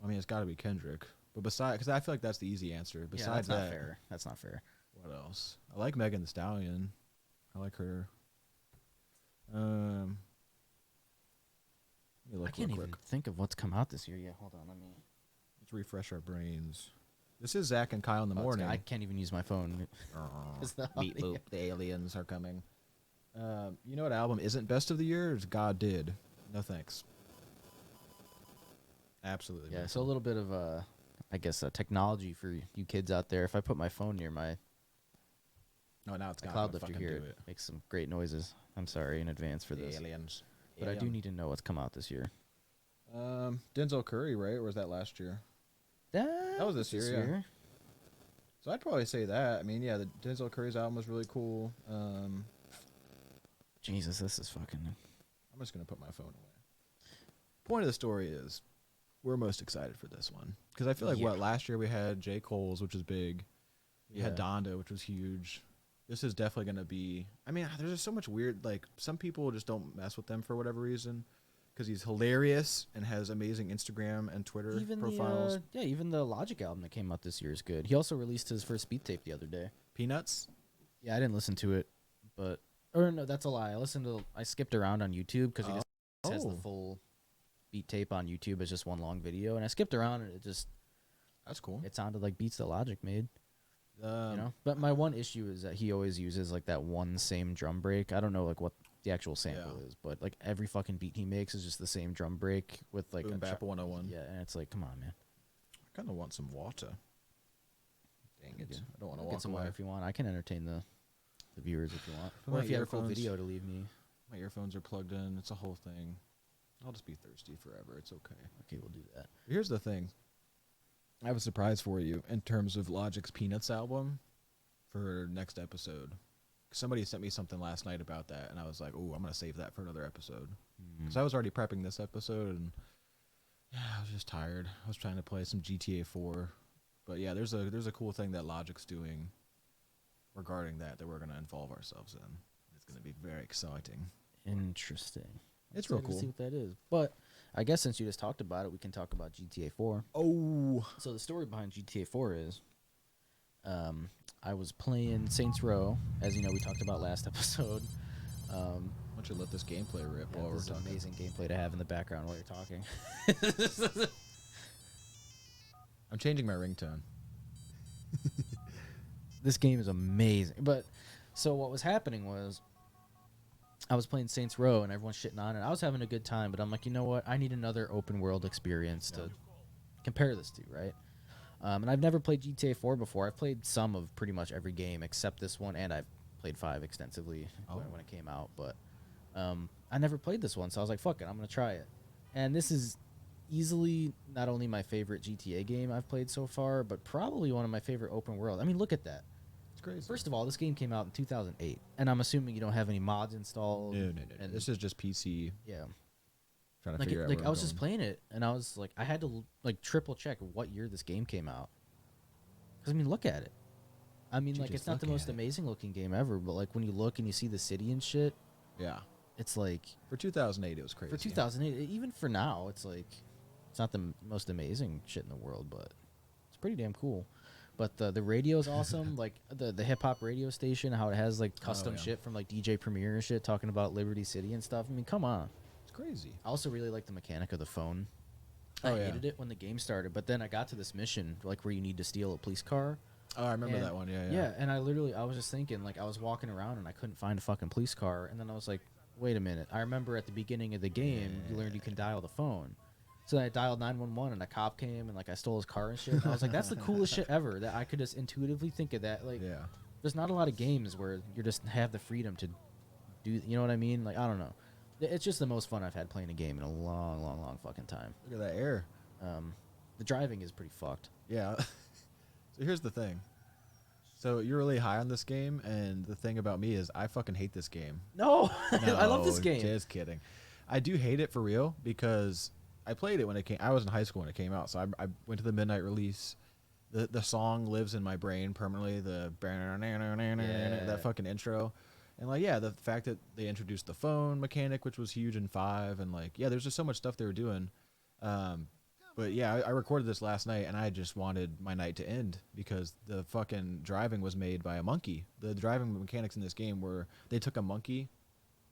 mean, it's got to be Kendrick. But besides, because I feel like that's the easy answer. Besides yeah, that's that, not fair. That's not fair. what else? I like Megan Thee Stallion. I like her. Let me look I can't real even quick. think of what's come out this year. Yeah, hold on. Let me. Let's refresh our brains. This is Zach and Kyle in the morning. I can't even use my phone. It's the Meat audio. Loop, the aliens are coming. You know what album isn't best of the year? It's God Did. No thanks. Absolutely. Yeah, not. so a little bit of I guess technology for you kids out there. If I put my phone near my No, now it's got cloud lifter here, it makes some great noises. I'm sorry in advance for The this, aliens. but I do need to know what's come out this year. Denzel Curry, right? Or was that last year? That was this year, yeah. So I'd probably say that. I mean, yeah, the Denzel Curry's album was really cool. Jesus, this is fucking. I'm just gonna put my phone away. Point of the story is, we're most excited for this one because I feel like last year we had J. Cole's, which is big. You had Donda, which was huge. This is definitely gonna be. I mean, there's just so much weird. Like some people just don't mess with them for whatever reason, because he's hilarious and has amazing Instagram and Twitter profiles. Even the Logic album that came out this year is good. He also released his first beat tape the other day. Peanuts. Yeah, I didn't listen to it, but no, that's a lie. I skipped around on YouTube because he just has the full beat tape on YouTube as just one long video, and I skipped around and That's cool. it sounded like beats that Logic made. But my one issue is that he always uses like that one same drum break. I don't know like what the actual sample is, but like every fucking beat he makes is just the same drum break with like Boom Bap 101. Yeah, and it's like, come on, man. I kind of want some water. Dang it! I don't want to Get walk some away. water if you want. I can entertain the viewers if you want. Put Or my if you have a cool earphones- video to leave me. My earphones are plugged in. It's a whole thing. I'll just be thirsty forever. It's okay. Okay, we'll do that. Here's the thing. I have a surprise for you in terms of Logic's Peanuts album for next episode. Somebody sent me something last night about that, and I was like, "Oh, I'm gonna save that for another episode." Because I was already prepping this episode, and I was just tired. I was trying to play some GTA 4, but yeah, there's a cool thing that Logic's doing regarding that we're gonna involve ourselves in. It's gonna be very exciting. Interesting. It's I'm real excited to cool. see what that is. But I guess since you just talked about it, we can talk about GTA 4. Oh, So the story behind GTA 4 is, I was playing Saints Row, as you know, we talked about last episode. why don't you let this gameplay rip while we're This is talking? amazing gameplay to have in the background while you're talking. I'm changing my ringtone. This game is amazing. But so what was happening was I was playing Saints Row and everyone's shitting on it. I was having a good time, but I'm like, you know what? I need another open world experience to compare this to, right? And I've never played GTA 4 before. I've played some of pretty much every game except this one, and I've played 5 extensively when it came out. But I never played this one, so I was like, fuck it, I'm going to try it. And this is easily not only my favorite GTA game I've played so far, but probably one of my favorite open world. I mean, look at that. It's crazy. First of all, this game came out in 2008, and I'm assuming you don't have any mods installed. No. And This is just PC. yeah, Trying to figure out. like where I I'm was just going. playing it, and I was like, I had to like triple check what year this game came out. Because I mean, look at it. I mean, You like just it's not the look most at it. amazing looking game ever, but like when you look and you see the city and shit, Yeah. it's like For 2008, it was crazy. for 2008, even for now, it's like it's not the most amazing shit in the world, but it's pretty damn cool. But the radio is awesome, like the hip hop radio station, how it has like custom yeah. shit from like DJ Premier and shit, talking about Liberty City and stuff. I mean, come on. It's crazy. I also really like the mechanic of the phone. Oh, I yeah. hated it when the game started, but then I got to this mission like where you need to steal a police car. Oh, I remember And- that one. Yeah. Yeah, and I was just thinking, like, I was walking around and I couldn't find a fucking police car, and then I was like, wait a minute. I remember at the beginning of the game, you learned you can dial the phone. So then I dialed 911, and a cop came, and, like, I stole his car and shit. And I was like, that's the coolest shit ever, that I could just intuitively think of that. Like, Yeah. there's not a lot of games where you just have the freedom to do, you know what I mean? Like, I don't know. It's just the most fun I've had playing a game in a long, long, long fucking time. Look at that air. The driving is pretty fucked. Yeah. So here's the thing. So you're really high on this game, and the thing about me is I fucking hate this game. No, I love this No, game. Just kidding. I do hate it for real because I played it when it came. I was in high school when it came out, so I went to the midnight release. The song lives in my brain permanently. That fucking intro, and like the fact that they introduced the phone mechanic, which was huge in 5, and like there's just so much stuff they were doing. But yeah, I recorded this last night, and I just wanted my night to end because the fucking driving was made by a monkey. The driving mechanics in this game were they took a monkey,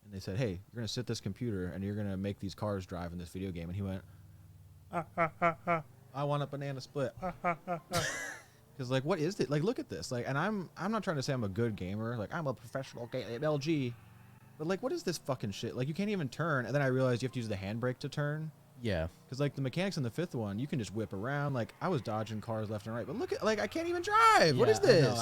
and they said, "Hey, you're gonna sit this computer, and you're gonna make these cars drive in this video game." And he went, "I want a banana split." Because like, what is it? Like, look at this. Like, and I'm not trying to say I'm a good gamer. Like, I'm a professional LG. But like, what is this fucking shit? Like, you can't even turn. And then I realized you have to use the handbrake to turn. Yeah. Because like the mechanics in the 5th one, you can just whip around. Like, I was dodging cars left and right. But look at, like, I can't even drive. What is this?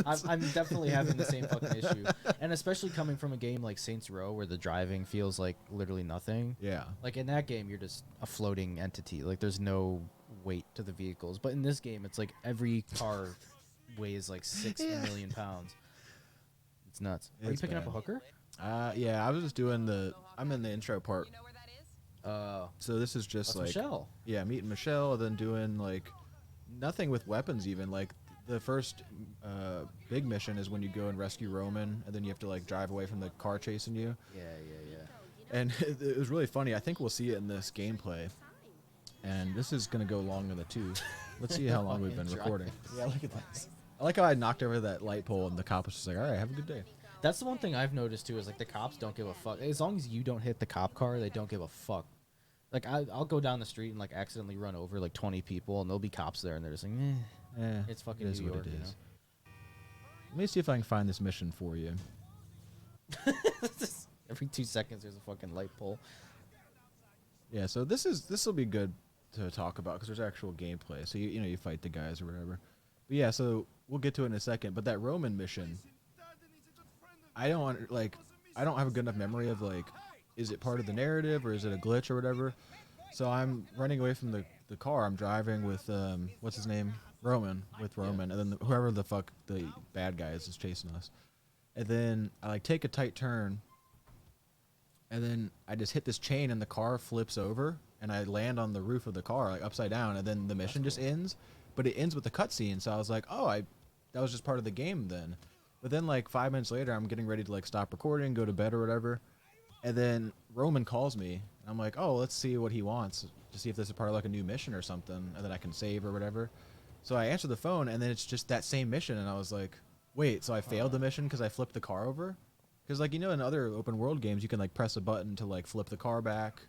I'm definitely having the same fucking issue. And especially coming from a game like Saints Row where the driving feels like literally nothing. Yeah. Like in that game, you're just a floating entity. Like there's no weight to the vehicles. But in this game, it's like every car weighs like 6 million pounds. It's nuts. Are you picking up a hooker? Yeah, I was just doing I'm in the intro part. So this is just like Michelle. Yeah, meeting Michelle, then doing like nothing with weapons even. Like the first big mission is when you go and rescue Roman, and then you have to like drive away from the car chasing you. Yeah. And it was really funny. I think we'll see it in this gameplay. And this is gonna go long in the tooth. Let's see how long we've been recording. Yeah, look at this. I like how I knocked over that light pole, and the cop was just like, "All right, have a good day." That's the one thing I've noticed too is like the cops don't give a fuck. As long as you don't hit the cop car, they don't give a fuck. Like I'll go down the street and like accidentally run over like 20 people, and there'll be cops there, and they're just like, it's fucking it is New what York, it you is. Let me see if I can find this mission for you. know? Every 2 seconds there's a fucking light pole. Yeah, so this will be good to talk about because there's actual gameplay. So you fight the guys or whatever. But yeah, so we'll get to it in a second. But that Roman mission, I don't have a good enough memory of like, is it part of the narrative or is it a glitch or whatever? So I'm running away from the car. I'm driving with what's his name, Roman, and then whoever the fuck the bad guy is chasing us. And then I like take a tight turn. And then I just hit this chain and the car flips over and I land on the roof of the car like upside down, and then the mission just ends, but it ends with the cutscene. So I was like, that was just part of the game then. But then like 5 minutes later, I'm getting ready to like stop recording, go to bed or whatever. And then Roman calls me. I'm like, oh, let's see what he wants to see if this is part of like a new mission or something, and then I can save or whatever. So I answer the phone and then it's just that same mission. And I was like, wait, so I failed the mission because I flipped the car over? Because, like, in other open world games, you can, like, press a button to, like, flip the car back.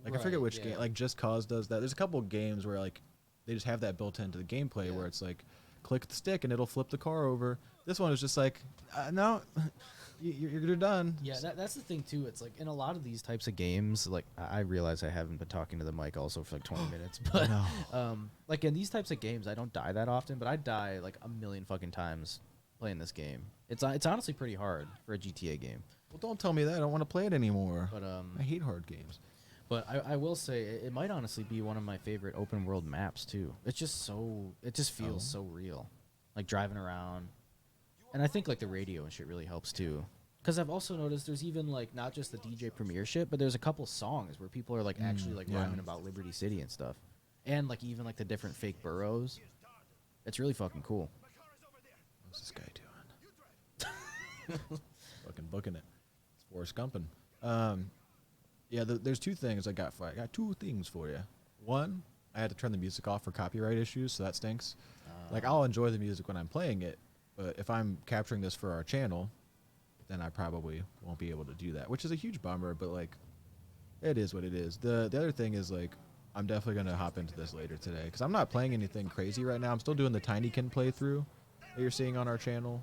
Like, I forget which game. Like, Just Cause does that. There's a couple of games where, like, they just have that built into the gameplay where it's, like, click the stick and it'll flip the car over. This one is just like, no, you're done. Yeah, that's the thing, too. It's, like, in a lot of these types of games, like, I realize I haven't been talking to the mic also for, like, 20 minutes. But, like, in these types of games, I don't die that often, but I die, like, a million fucking times playing this game. It's honestly pretty hard for a GTA game. Well, don't tell me that. I don't want to play it anymore. But I hate hard games. But I will say it might honestly be one of my favorite open world maps too. It just feels so real, like driving around, and I think like the radio and shit really helps too. Because I've also noticed there's even like not just the DJ premiere shit, but there's a couple songs where people are like actually like rhyming about Liberty City and stuff, and like even like the different fake boroughs. It's really fucking cool. What's this guy doing? Fucking booking it. It's Forrest Gumping. Yeah, there's two things I got two things for you. One, I had to turn the music off for copyright issues, so that stinks. Like, I'll enjoy the music when I'm playing it, but if I'm capturing this for our channel, then I probably won't be able to do that, which is a huge bummer, but, like, it is what it is. The other thing is, like, I'm definitely going to hop into this later today, because I'm not playing anything crazy right now. I'm still doing the Tinykin playthrough that you're seeing on our channel.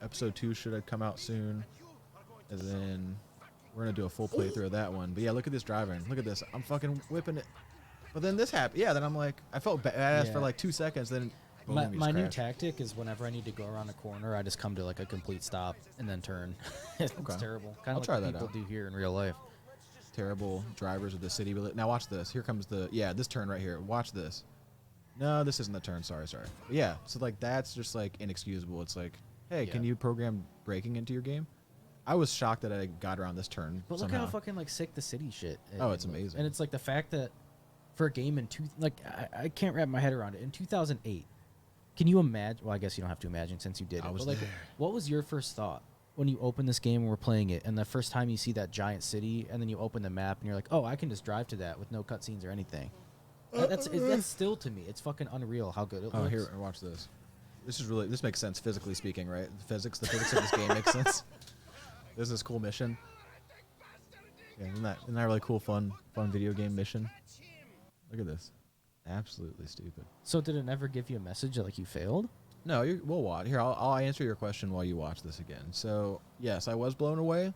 Episode 2 should have come out soon, and then we're going to do a full playthrough of that one. But, yeah, look at this driving. Look at this. I'm fucking whipping it. But then this happened. Yeah, then I'm like, I felt badass for, like, 2 seconds, then... My new tactic is whenever I need to go around a corner, I just come to like a complete stop and then turn. It's terrible. Kind of like what people do here in real life. Terrible drivers of the city. Now watch this. Here comes this turn right here. Watch this. No, this isn't the turn. Sorry. But yeah, so like that's just like inexcusable. It's like, hey, can you program braking into your game? I was shocked that I got around this turn. But somehow. Look how fucking like sick the city shit. Oh, it's amazing. And it's like the fact that for a game in I can't wrap my head around it. In 2008. Can you imagine? Well, I guess you don't have to imagine since you did it. I was but like, there. What was your first thought when you open this game and we're playing it, and the first time you see that giant city, and then you open the map and you're like, oh, I can just drive to that with no cutscenes or anything? That's still to me, it's fucking unreal how good it looks. Oh, here, watch this. This makes sense physically speaking, right? The physics of this game makes sense. This is a cool mission. Yeah, isn't that really cool, fun video game mission? Look at this. Absolutely stupid. So did it never give you a message that like you failed? No, we'll watch. Here, I'll answer your question while you watch this again. So, yes, I was blown away.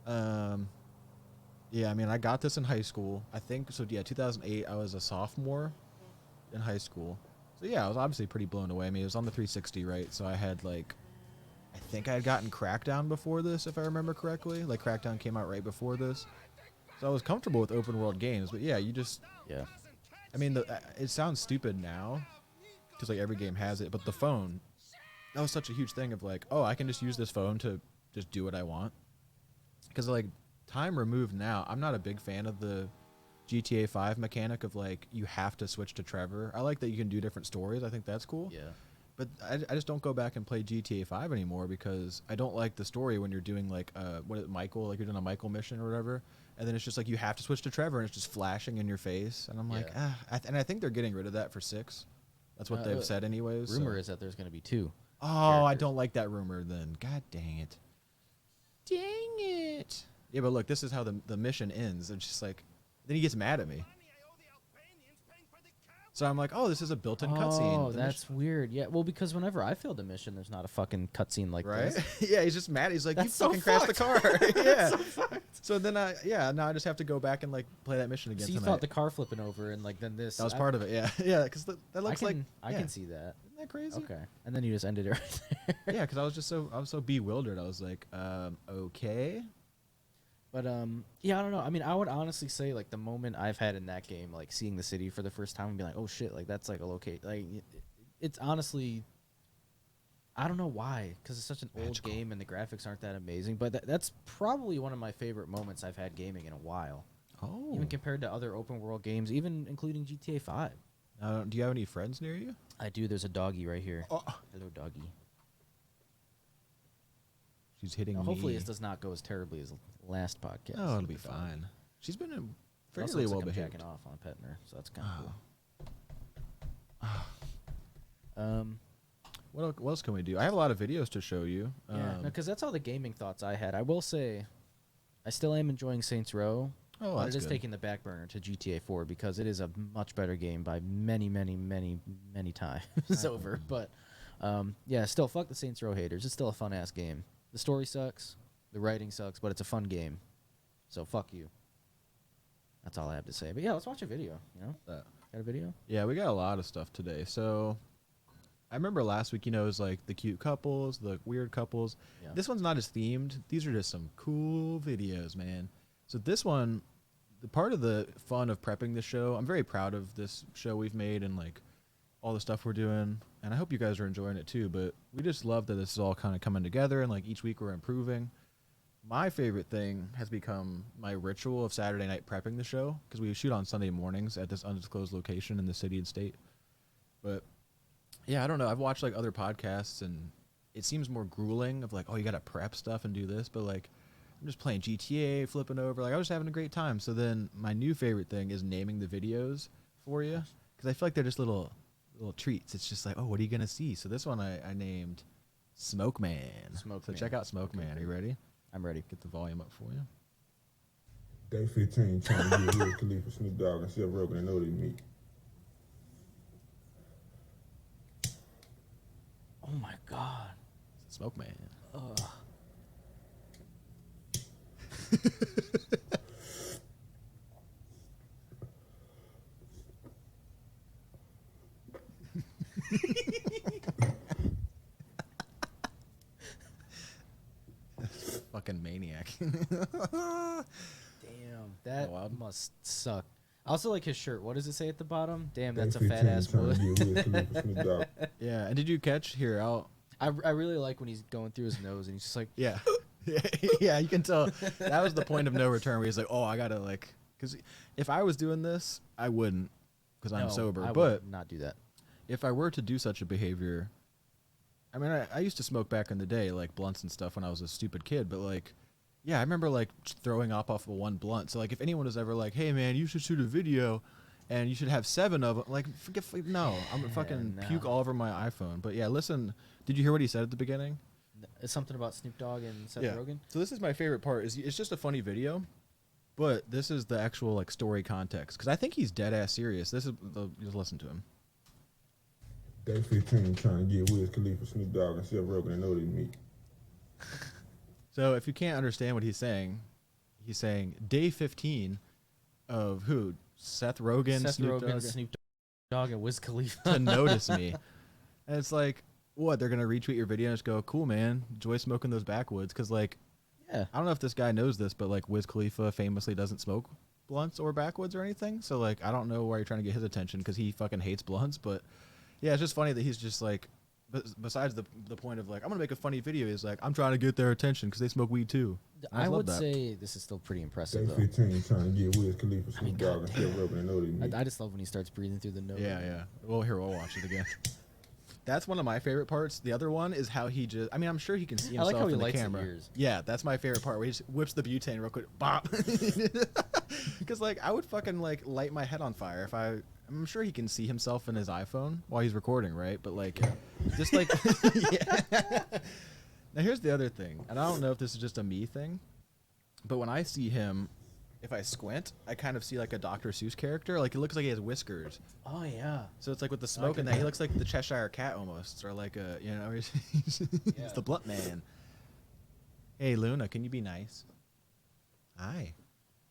Yeah, I mean, I got this in high school. I think, so yeah, 2008, I was a sophomore in high school. So, yeah, I was obviously pretty blown away. I mean, it was on the 360, right? So I had, like, I think I had gotten Crackdown before this, if I remember correctly. Like, Crackdown came out right before this. So I was comfortable with open world games. But, yeah, you just... Yeah. I mean, it sounds stupid now, because, like, every game has it. But the phone, that was such a huge thing of, like, oh, I can just use this phone to just do what I want. Because, like, time removed now, I'm not a big fan of the GTA 5 mechanic of, like, you have to switch to Trevor. I like that you can do different stories. I think that's cool. Yeah. But I just don't go back and play GTA 5 anymore because I don't like the story when you're doing, like, Michael, like, you're doing a Michael mission or whatever. And then it's just, like, you have to switch to Trevor, and it's just flashing in your face. And I'm like, and I think they're getting rid of that for 6. That's what they've said anyways. Rumor is that there's going to be 2. Oh, characters. I don't like that rumor then. God dang it. Dang it. Yeah, but look, this is how the mission ends. It's just like, then he gets mad at me. So I'm like, oh, this is a built-in cutscene. Oh, that's weird. Yeah, well, because whenever I failed a mission, there's not a fucking cutscene like right? this. Yeah, he's just mad. He's like, That's you so fucking crashed the car. Yeah. So then now I just have to go back and like play that mission again So you tonight. thought the car flipping over and like then this. That was part of it. Yeah, yeah, because that looks like I can see that. Isn't that crazy? Okay, and then you just ended it right there. Yeah, because I was so bewildered. I was like, okay. But yeah, I don't know. I mean, I would honestly say like the moment I've had in that game, like seeing the city for the first time and being like, oh shit, like that's like a locate. Like it's honestly, I don't know why, because it's such an old game and the graphics aren't that amazing. But that's probably one of my favorite moments I've had gaming in a while. Oh. Even compared to other open world games, even including GTA 5. Do you have any friends near you? I do. There's a doggy right here. Oh. Hello, doggy. She's hitting Now, me. hopefully this does not go as terribly as the last podcast. Oh, it'll be with the dog. fine. She's been It also fairly looks well like I'm behaved. jacking off on petting her, so that's kind of Oh. cool. What else can we do? I have a lot of videos to show you. Yeah, because that's all the gaming thoughts I had. I will say, I still am enjoying Saints Row. Oh, but that's it is good. taking the back burner to GTA 4 because it is a much better game by many, many, many, many times over. But yeah, still, fuck the Saints Row haters. It's still a fun ass game. The story sucks, the writing sucks, but it's a fun game. So fuck you. That's all I have to say. But yeah, let's watch a video. You know, got a video? Yeah, we got a lot of stuff today. So I remember last week, it was like the cute couples, the weird couples. Yeah. This one's not as themed. These are just some cool videos, man. So this one, the part of the fun of prepping the show, I'm very proud of this show we've made and like all the stuff we're doing. And I hope you guys are enjoying it too. But we just love that this is all kind of coming together and like each week we're improving. My favorite thing has become my ritual of Saturday night prepping the show because we shoot on Sunday mornings at this undisclosed location in the city and state. But yeah, I don't know. I've watched like other podcasts and it seems more grueling of like, oh, you got to prep stuff and do this. But like, I'm just playing GTA, flipping over. Like I was just having a great time. So then my new favorite thing is naming the videos for you because I feel like they're just little treats. It's just like, oh, what are you going to see? So this one I named Smoke Man. So check out Smoke Man. Are you ready? I'm ready. Get the volume up for you. Day 15, trying to get Wiz Khalifa, Snoop Dogg, and Seth Rogen and know they meet. Oh my god. Smoke Man. Fucking maniac. Damn, that wild? must suck. I also like his shirt. What does it say at the bottom? Damn, Day that's a 15, fat ass trying wood. to get Wiz Khalifa, Snoop Dogg. Yeah, and did you catch here? I really like when he's going through his nose and he's just like, Yeah, yeah, you can tell that was the point of no return where he's like, oh, I gotta like, because if I was doing this, I wouldn't, because I'm no, sober. I But would not do that. if I were to do such a behavior, I mean, I used to smoke back in the day, like blunts and stuff when I was a stupid kid, but like, yeah, I remember like throwing up off of one blunt. So like, if anyone was ever like, hey man, you should shoot a video and you should have 7 of them, like, no, I'm gonna fucking no. puke all over my iPhone. But yeah, listen, did you hear what he said at the beginning? It's something about Snoop Dogg and Seth Rogen. So this is my favorite part. It's just a funny video, But this is the actual like story context because I think he's dead ass serious. This is just listen to him. Day 15 trying to get Wiz Khalifa, Snoop Dogg, and Seth Rogen and know they meet. So if you can't understand what he's saying day 15 of who? Seth Rogen, Snoop Dogg, and Wiz Khalifa to notice me. And it's like, what? They're gonna retweet your video and just go, "Cool, man, enjoy smoking those backwoods." Because like, yeah, I don't know if this guy knows this, but like Wiz Khalifa famously doesn't smoke blunts or backwoods or anything. So like, I don't know why you're trying to get his attention because he fucking hates blunts. But yeah, it's just funny that he's just like, besides the point of like, I'm gonna make a funny video. He's like, I'm trying to get their attention because they smoke weed too. I would say this is still pretty impressive Day though. 15 trying to get Wiz Khalifa, Snoop Dogg, and Seth Rogen and know they meet. I just love when he starts breathing through the nose. Yeah. Well, here, we'll watch it again. That's one of my favorite parts. The other one is how he just, I mean, I'm sure he can see himself I like how he in the lights the camera. ears. Yeah, that's my favorite part where he just whips the butane real quick. Bop. Because, like, I would fucking, like, light my head on fire if I'm sure he can see himself in his iPhone while he's recording, right? But, like, just, like, yeah. Now, here's the other thing. And I don't know if this is just a me thing, but when I see him, if I squint, I kind of see like a Dr. Seuss character. Like, it looks like he has whiskers. Oh yeah. So it's like with the smoke and that, he looks like the Cheshire Cat almost, or like a, you know, he's the blunt man. Hey, Luna, can you be nice? Hi.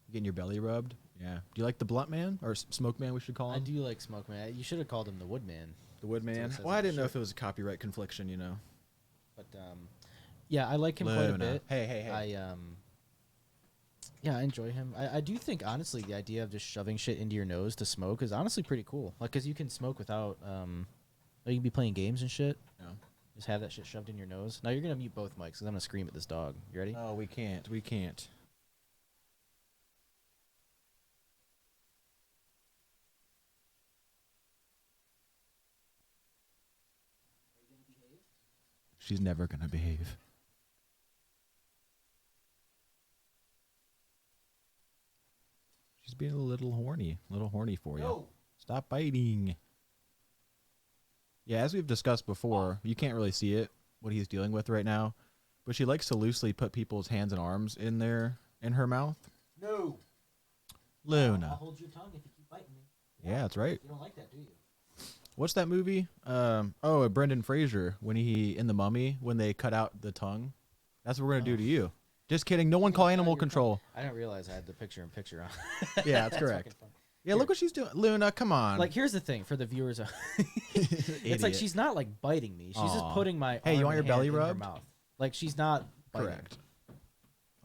You getting your belly rubbed? Yeah. Do you like the blunt man or smoke man? We should call him. I do like Smoke Man. You should have called him the Woodman. The Woodman. Well, I didn't know if it was a copyright confliction, you know. But yeah, I like him quite a bit. Hey. Yeah, I enjoy him. I do think, honestly, the idea of just shoving shit into your nose to smoke is honestly pretty cool. Like, because you can smoke without, you can be playing games and shit. Yeah. Just have that shit shoved in your nose. Now, you're going to mute both mics because I'm going to scream at this dog. You ready? Oh, we can't. She's never going to behave. She's being a little horny for you. No. Stop biting. Yeah, as we've discussed before, you can't really see it, what he's dealing with right now, but she likes to loosely put people's hands and arms in her mouth. No. Luna. I'll hold your tongue if you keep biting me. Yeah, that's right. You don't like that, do you? What's that movie? Brendan Fraser, when he, in The Mummy, when they cut out the tongue. That's what we're going to do to you. Just kidding. No one call animal control. I didn't realize I had the picture-in-picture on. Yeah, that's correct. Yeah, look what she's doing. Luna, come on. Like, here's the thing for the viewers. It's like she's not, like, biting me. She's just putting my Hey, you want your belly in her rubbed? mouth. Like, she's not biting. Correct.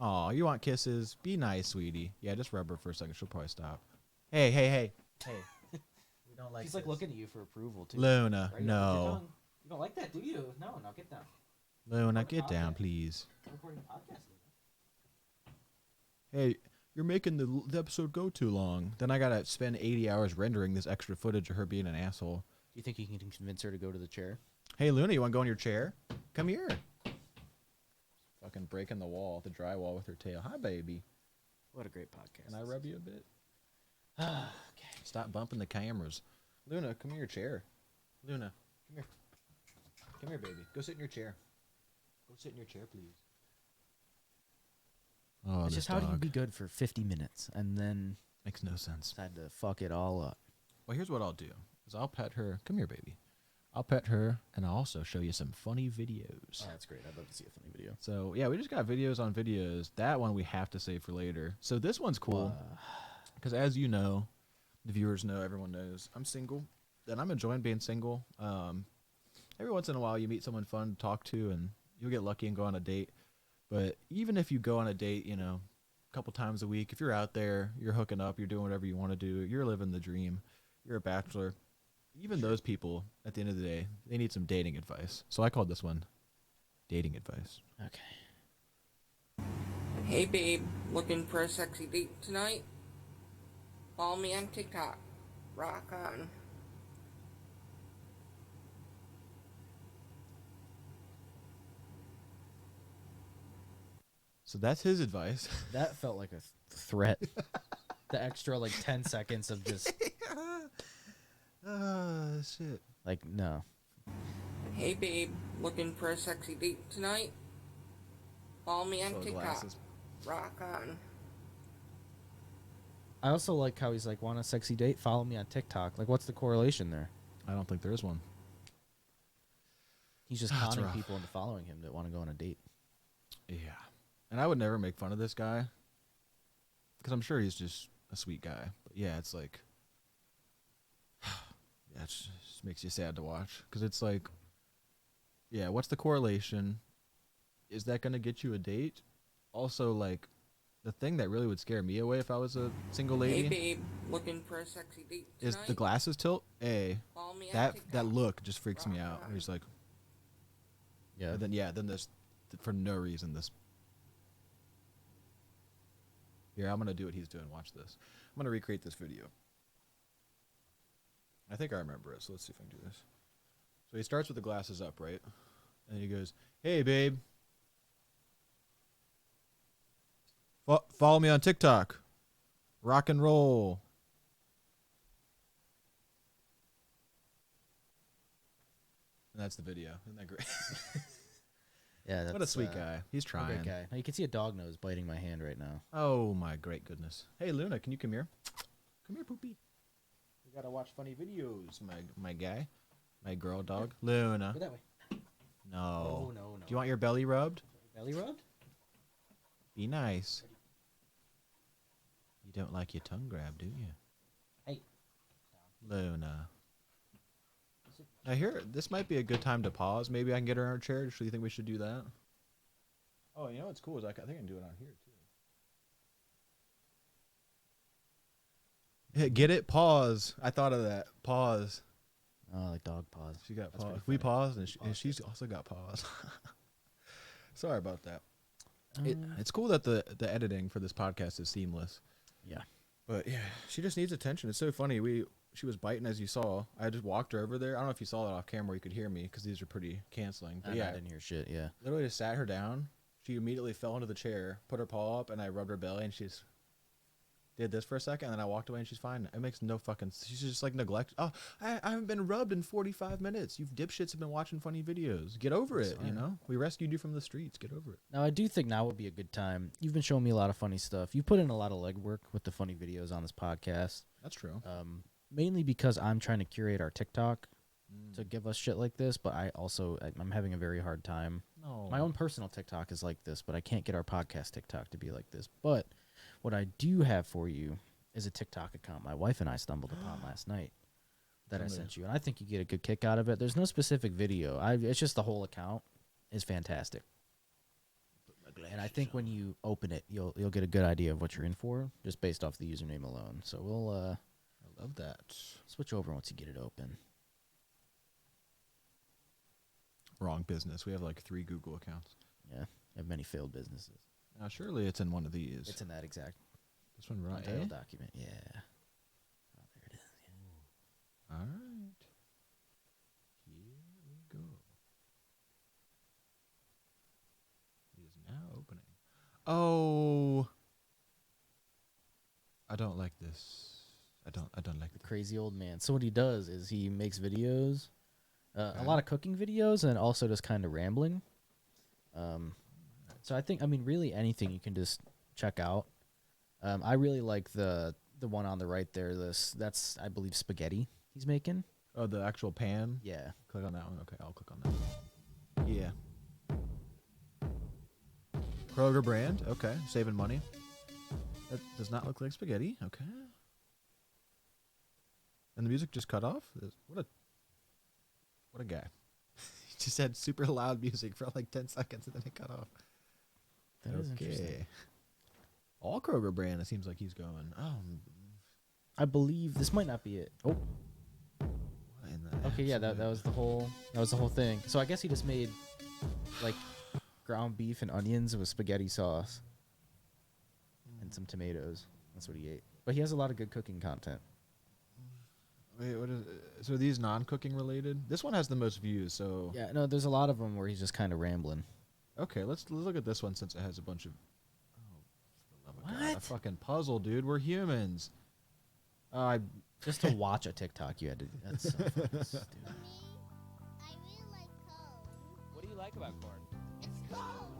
Aw, you want kisses? Be nice, sweetie. Yeah, just rub her for a second. She'll probably stop. Hey. Hey. We don't like She's, this. like, looking at you for approval, too. Luna, Right? no. You don't like that, do you? No, get down. Luna, get down, please. I'm recording a podcast. Hey, you're making the episode go too long. Then I gotta spend 80 hours rendering this extra footage of her being an asshole. Do you think you can convince her to go to the chair? Hey, Luna, you want to go in your chair? Come here. Fucking breaking the drywall with her tail. Hi, baby. What a great podcast. Can I rub you a bit? Okay. Stop bumping the cameras. Luna, come in your chair. Luna, come here. Come here, baby. Go sit in your chair. Go sit in your chair, please. Oh, It's just how do you be good for 50 minutes and then makes no sense. decide to fuck it all up? Well, here's what I'll do. Is I'll pet her. Come here, baby. I'll pet her, and I'll also show you some funny videos. Oh, that's great. I'd love to see a funny video. So, yeah, we just got videos on videos. That one we have to save for later. So this one's cool. Because as you know, the viewers know, everyone knows, I'm single. And I'm enjoying being single. Every once in a while, you meet someone fun to talk to, and you'll get lucky and go on a date. But even if you go on a date, a couple times a week, if you're out there, you're hooking up, you're doing whatever you want to do, you're living the dream, you're a bachelor, even those people, at the end of the day, they need some dating advice. So I called this one dating advice. Okay. Hey babe, looking for a sexy date tonight? Follow me on TikTok. Rock on. So that's his advice. That felt like a threat. The extra, 10 seconds of just, Shit. no. Hey babe, looking for a sexy date tonight? Follow me on TikTok. Glasses. Rock on. I also like how he's like, want a sexy date? Follow me on TikTok. Like, what's the correlation there? I don't think there is one. He's just That's conning rough. people into following him that want to go on a date. Yeah. And I would never make fun of this guy because I'm sure he's just a sweet guy. But yeah, it's like, yeah, it just makes you sad to watch because it's like, yeah, what's the correlation? Is that going to get you a date? Also, like, the thing that really would scare me away if I was a single lady Hey babe, looking for a sexy date tonight? is the glasses tilt. Follow me on That TikTok. look just freaks me out. He's like, Yeah. and then this, for no reason, this. Here, I'm going to do what he's doing. Watch this. I'm going to recreate this video. I think I remember it, so let's see if I can do this. So he starts with the glasses up, right? And he goes, hey, babe. Follow me on TikTok. Rock and roll. And that's the video. Isn't that great? Yeah, that's, What a sweet guy. He's a trying. great guy. Now, you can see a dog nose biting my hand right now. Oh, my great goodness. Hey, Luna, can you come here? Come here, Poopy. We got to watch funny videos, my guy. My girl dog. Luna. Go that way. No. No. Do you want your belly rubbed? Belly rubbed? Be nice. You don't like your tongue grabbed, do you? Hey. Luna. I hear this might be a good time to pause. Maybe I can get her in her chair. Do you think we should do that? Oh, you know what's cool is I think I can do it on here too. Hey, get it? Pause. I thought of that. Pause. Oh, like dog paws. She got That's pause. pretty We funny. paused, and she's also got pause. Sorry about that. It's cool that the editing for this podcast is seamless. Yeah. But yeah, she just needs attention. It's so funny. She was biting, as you saw. I just walked her over there. I don't know if you saw that off camera. You could hear me because these are pretty canceling. But Yeah, yeah, I didn't hear shit. Yeah. literally just sat her down. She immediately fell into the chair, put her paw up, and I rubbed her belly, and she's did this for a second, and then I walked away, and she's fine. It makes no fucking. She's just like neglect. Oh, I haven't been rubbed in 45 minutes. You dipshits have been watching funny videos. Get over it. Sorry. You know, we rescued you from the streets. Get over it. Now, I do think now would be a good time. You've been showing me a lot of funny stuff. You've put in a lot of legwork with the funny videos on this podcast. That's true. Mainly because I'm trying to curate our TikTok to give us shit like this, but I'm having a very hard time. No. My own personal TikTok is like this, but I can't get our podcast TikTok to be like this. But what I do have for you is a TikTok account my wife and I stumbled upon last night that I sent you, and I think you get a good kick out of it. There's no specific video. It's just the whole account is fantastic. And I think when you open it, you'll get a good idea of what you're in for just based off the username alone. So we'll I love that. switch over once you get it open. Wrong business. We have like 3 Google accounts. Yeah, I have many failed businesses. Now, surely it's in one of these. It's in that exact This one, right? title document. Yeah. Oh, there it is. Yeah. All right. Here we go. It is now opening. Oh. I don't like this. I don't like The this. crazy old man. So what he does is he makes videos, a Okay. lot of cooking videos, and also just kind of rambling. So really anything you can just check out. I really like the one on the right there. That's I believe spaghetti he's making. Oh, the actual pan? Yeah. Click on that one. Okay, I'll click on that one. Yeah. Kroger brand. Okay, saving money. That does not look like spaghetti. Okay. And the music just cut off? What a guy. He just had super loud music for like 10 seconds and then it cut off. That is interesting. All Kroger brand, it seems like he's going. Oh. I believe this might not be it. Oh. What in the Okay, yeah, that was the whole thing. So I guess he just made like ground beef and onions with spaghetti sauce and some tomatoes. That's what he ate. But he has a lot of good cooking content. Wait, what is so are these non-cooking related? This one has the most views, so Yeah, no, there's a lot of them where he's just kind of rambling. okay, let's look at this one since it has a bunch of oh, for the love of God, a What? fucking puzzle, dude. We're humans. Just to watch a TikTok, you had to. That's so fucking stupid. I really like corn. What do you like about corn? It's cold.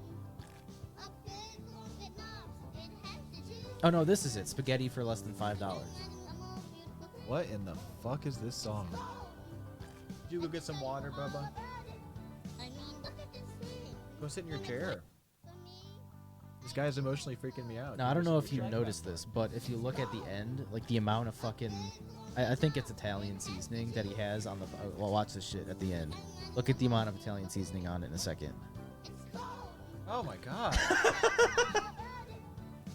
A big long bit knob. It has to choose. Oh no, this is it. Spaghetti for less than $5. What in the fuck is this song? Did you go get some water, Bubba? I mean, look at this thing. Go sit in your chair. For me, This guy's emotionally freaking me out. Now I don't know if you noticed this, but if you look at the end, like the amount of fucking, I think it's Italian seasoning that he has on the. Well, watch this shit at the end. Look at the amount of Italian seasoning on it in a second. Oh my god. I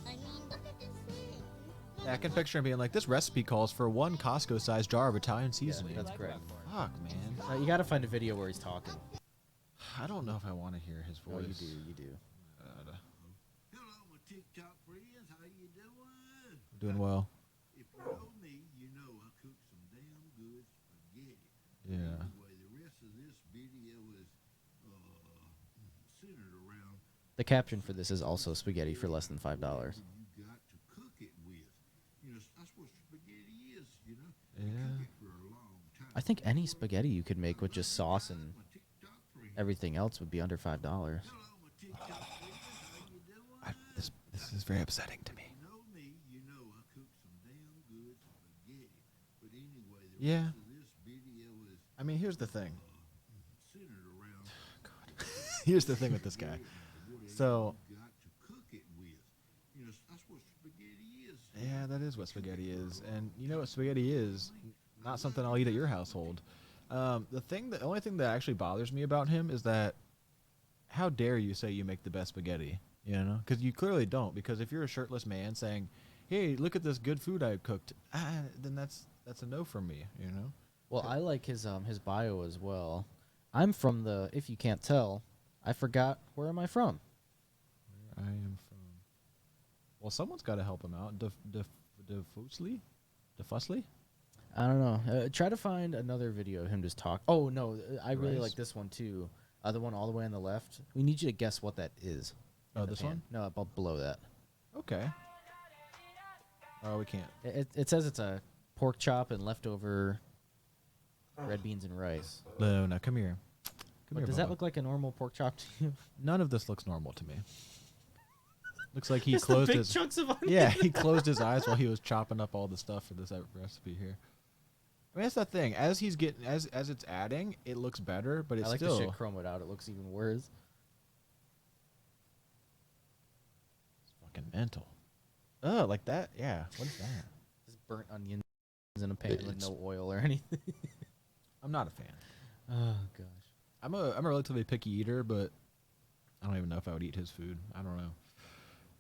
mean, look at this thing. Yeah, I can picture him being like, this recipe calls for 1 Costco-sized jar of Italian seasoning. That's correct. Fuck, man. You gotta find a video where he's talking. I don't know if I want to hear his voice. Oh, you do, you do. Hello, my TikTok friends. How you doing? Doing well. If you know me, you know I cook some damn good spaghetti. Yeah. Anyway, the rest of this video is centered around The caption for this is also spaghetti for less than $5. you got to cook it with. You know, that's what spaghetti is, you know. You Yeah. cook it for a long time. I think any spaghetti you could make with just sauce and My TikTok friends. everything else would be under $5. Hello, my TikTok friends. How you doing? This is very upsetting to me. You know me, you know I cook some damn good spaghetti. But anyway, the Yeah. rest of this video is I mean, here's the thing. centered around Here's the thing with this guy. So, you got to cook it with. You know, that's what spaghetti is. yeah, that is what spaghetti is. And you know what spaghetti is? Not something I'll eat at your household. The only thing that actually bothers me about him is that how dare you say you make the best spaghetti? You know? Because you clearly don't. Because if you're a shirtless man saying, hey, look at this good food I cooked, then that's a no from me, you know? Well, I like his bio as well. I'm from the, if you can't tell, I forgot, where am I from? Where I am from. Well, someone's got to help him out. Defusley? I don't know. Try to find another video of him just talk. Oh, no, I really Rice? like this one too. The one all the way on the left. We need you to guess what that is. Oh, in the this pan. one? No, below that. Okay. Oh, we can't. It says it's a pork chop and leftover red beans and rice. No, come here. Come But here, does that Bubba. look like a normal pork chop to you? None of this looks normal to me. Looks like he Just the closed big his chunks of onion. Yeah, he closed his eyes while he was chopping up all the stuff for this recipe here. I mean, that's the thing. As he's getting, as it's adding, it looks better, but it's I like still the shit chromed out. It looks even worse. fucking mental. Oh, like that? Yeah. What is that? Just burnt onions in a pan with no oil or anything. I'm not a fan. Oh gosh. I'm a relatively picky eater, but I don't even know if I would eat his food. I don't know.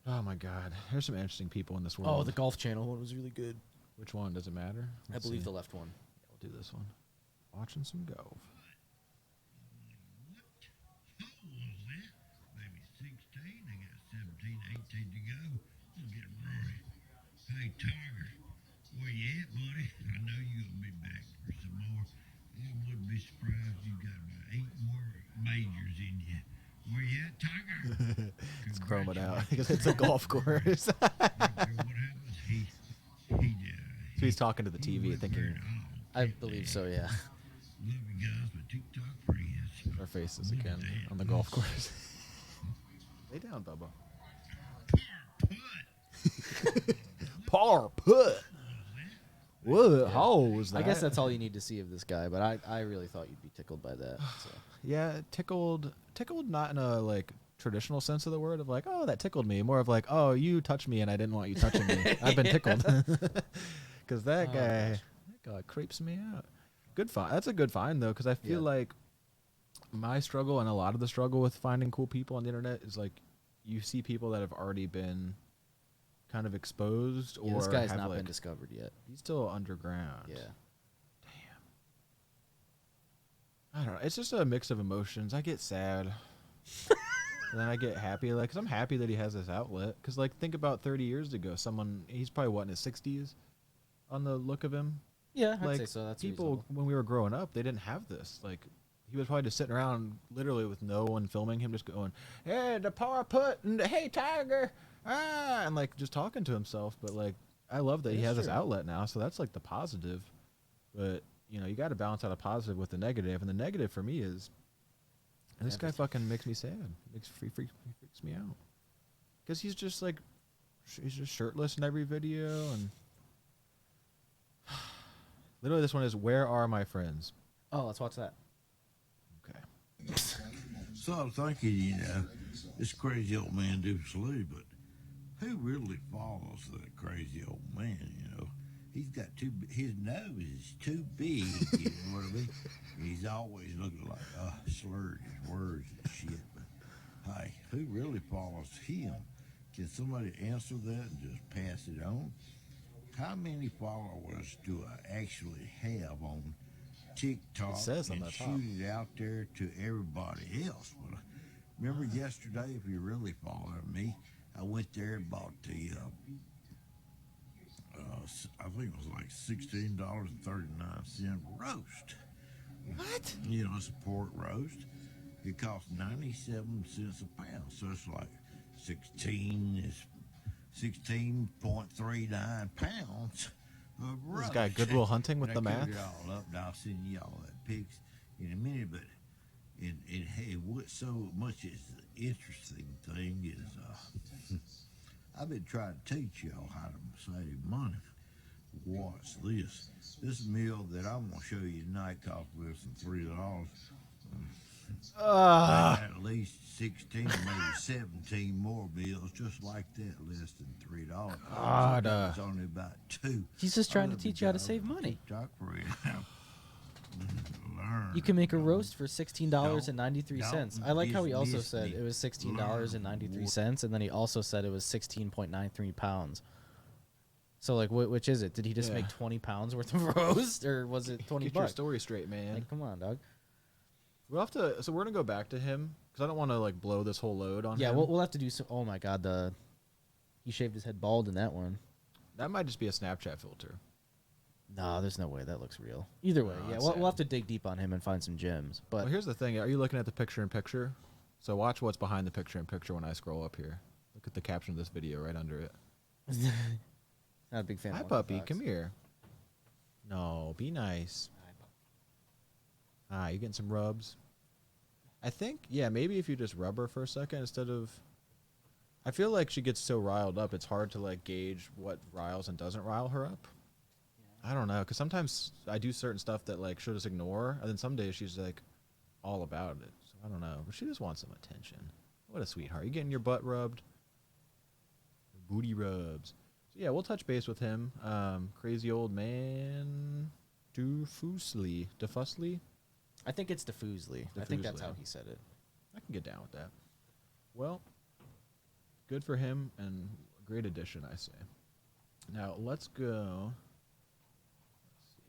Oh my god, there's some interesting people in this world. Oh, the Golf Channel one was really good. Which one? Does it matter? I Let's believe see. the left one. We'll do this one. Watching some golf. Maybe 16. They got 17, 18 to go. I'll get Rory. Hey, Tiger, where you at, buddy? I know you're going to be back for some more. I wouldn't be surprised you got about 8 more majors in you. Where you at, Tiger? It's chrome it out because it's a golf course. What happens? So he's talking to the TV, thinking I believe so, yeah. Love you guys, my TikTok friends. our faces again on the golf course. Lay down, Bubba. Par put. What? How was that? I guess that's all you need to see of this guy, but I really thought you'd be tickled by that. So. Yeah, tickled not in a like traditional sense of the word of like, oh, that tickled me. More of like, oh, you touched me and I didn't want you touching me. I've been tickled. Because that guy creeps me out. Good find. That's a good find though, because I feel like my struggle and a lot of the struggle with finding cool people on the internet is like you see people that have already been kind of exposed, or This guy's have, not like, been discovered yet. He's still underground. Yeah. I don't know. It's just a mix of emotions. I get sad. And then I get happy, like, because I'm happy that he has this outlet. Because, like, think about 30 years ago. He's probably, what, in his 60s on the look of him? Yeah, I'd like, say so. That's people, reasonable. when we were growing up, they didn't have this. Like, he was probably just sitting around literally with no one filming him, just going, hey, the par putt, and hey, Tiger, and, like, just talking to himself. But, like, I love that he has this outlet now. So that's, like, the positive. But, you know, you got to balance out a positive with the negative. And the negative for me is, this guy fucking makes me sad. Freaks me out. Because he's just like, She's just shirtless in every video, and literally this one is "Where Are My Friends?" Oh, let's watch that. Okay. So I'm thinking, this crazy old man do salute, but who really follows that crazy old man? He's got his nose is too big. You know what I mean? He's always looking like slurred his words and shit. But hey, who really follows him? Can somebody answer that and just pass it on? How many followers do I actually have on TikTok It says on and the top. shoot it out there to everybody else? Well, remember yesterday, if you really followed me, I went there and bought the, I think it was like $16.39 roast. What? It's a pork roast. It costs 97 cents a pound, so it's like 16.39 pounds of roast. This guy Goodwill Hunting with And the I math. cooked it all up, and I'll send y'all that pics in a minute. But hey, what so much is the interesting thing is I've been trying to teach y'all how to save money. Watch this. This meal that I'm gonna show you tonight cost less than $3. At least 16, maybe 17 more meals just like that, less than $3. God, It's only about 2. He's just trying to teach you how to save money. TikTok for you. Learn. You can make a roast for $16.93. Don't I like how he also dismiss said me. it was $16.93, and then he also said it was 16.93 pounds. So like, which is it? Did he just Yeah. make 20 pounds worth of roast, or was it 20 Get your bucks? story straight, man. Like, come on, dog. We'll have to. So we're gonna go back to him because I don't want to like blow this whole load on Yeah, him. we'll have to do some. Oh my God, he shaved his head bald in that one. That might just be a Snapchat filter. No, there's no way that looks real. Either way, yeah, that's we'll sad. have to dig deep on him and find some gems. But Well, here's the thing. Are you looking at the picture-in-picture? So watch what's behind the picture-in-picture when I scroll up here. Look at the caption of this video right under it. not a big fan. Hi, of puppy. Fox. Come here. No, be nice. Ah, you getting some rubs? I think, yeah, maybe if you just rub her for a second instead of... I feel like she gets so riled up, it's hard to, like, gauge what riles and doesn't rile her up. I don't know, because sometimes I do certain stuff that, like, she'll just ignore, and then some days she's, like, all about it. So I don't know, but she just wants some attention. What a sweetheart. You getting your butt rubbed? Booty rubs. So, yeah, we'll touch base with him. Crazy old man... Defusley? I think it's Diffusely. I think that's Diffusely. how he said it. I can get down with that. Well, good for him and a great addition, I say. Now, let's go. Let's see.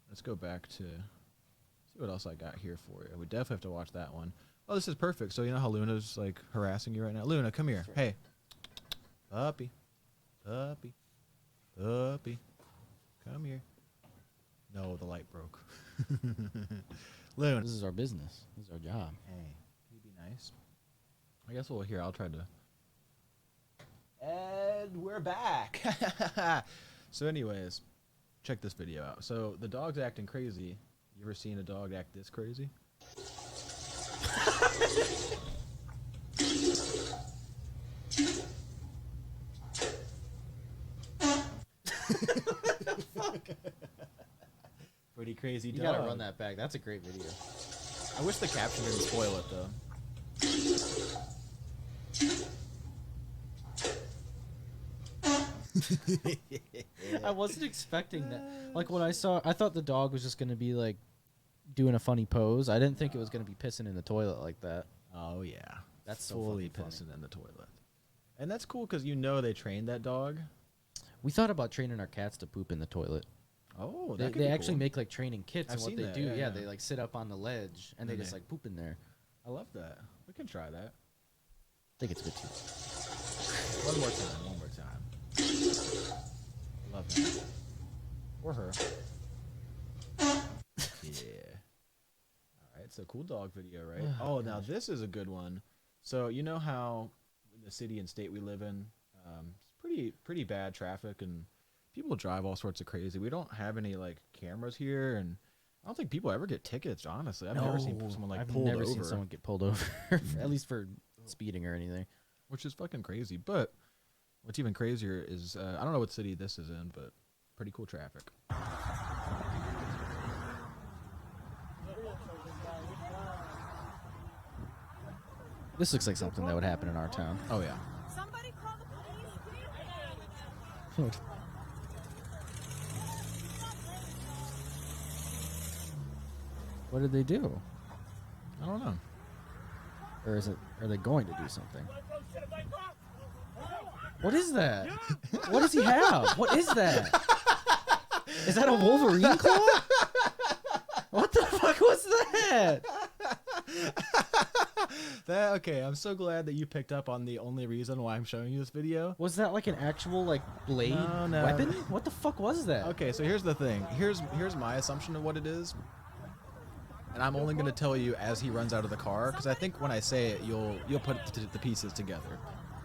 Let's go back to see what else I got here for you. We definitely have to watch that one. Oh, this is perfect. So you know how Luna's like harassing you right now? Luna, come here. Hey. Puppy. Puppy. Puppy. Come here. No, the light broke. Luna. This is our business. This is our job. Hey, can you be nice? I guess we'll I'll try to. And we're back. So, anyways, check this video out. So the dog's acting crazy. You ever seen a dog act this crazy? Pretty crazy You dog. gotta run that back. That's a great video. I wish the caption didn't spoil it though. I wasn't expecting that. Like when I thought the dog was just gonna be like doing a funny pose. I didn't think it was gonna be pissing in the toilet like that. Oh yeah, That's so fully fucking funny. pissing in the toilet, and that's cool because you know they trained that dog. We thought about training our cats to poop in the toilet. Oh, They, that could they be actually cool. make like training kits, I've and what seen they that, do, yeah, yeah. they like sit up on the ledge and they And just they- like poop in there. I love that. We can try that. I think it's good too. One more time. One more time. Love him. Or her. Yeah. All right. So cool dog video, right? Oh, now this is a good one. So you know how in the city and state we live in, it's pretty bad traffic and people drive all sorts of crazy. We don't have any like cameras here, and I don't think people ever get tickets. Honestly, I've never seen someone like I've pulled never over, seen someone get pulled over, at least for speeding or anything. which is fucking crazy. But What's even crazier is I don't know what city this is in, but pretty cool traffic. This looks like something that would happen in our town. Oh yeah. Somebody call the police. What did they do? I don't know. Or are they going to do something? What is that? What does he have? What is that? Is that a Wolverine claw? What the fuck was that? Okay, I'm so glad that you picked up on the only reason why I'm showing you this video. Was that like an actual like blade No. weapon? What the fuck was that? Okay, so here's the thing. Here's my assumption of what it is. And I'm only going to tell you as he runs out of the car, because I think when I say it, you'll put the pieces together.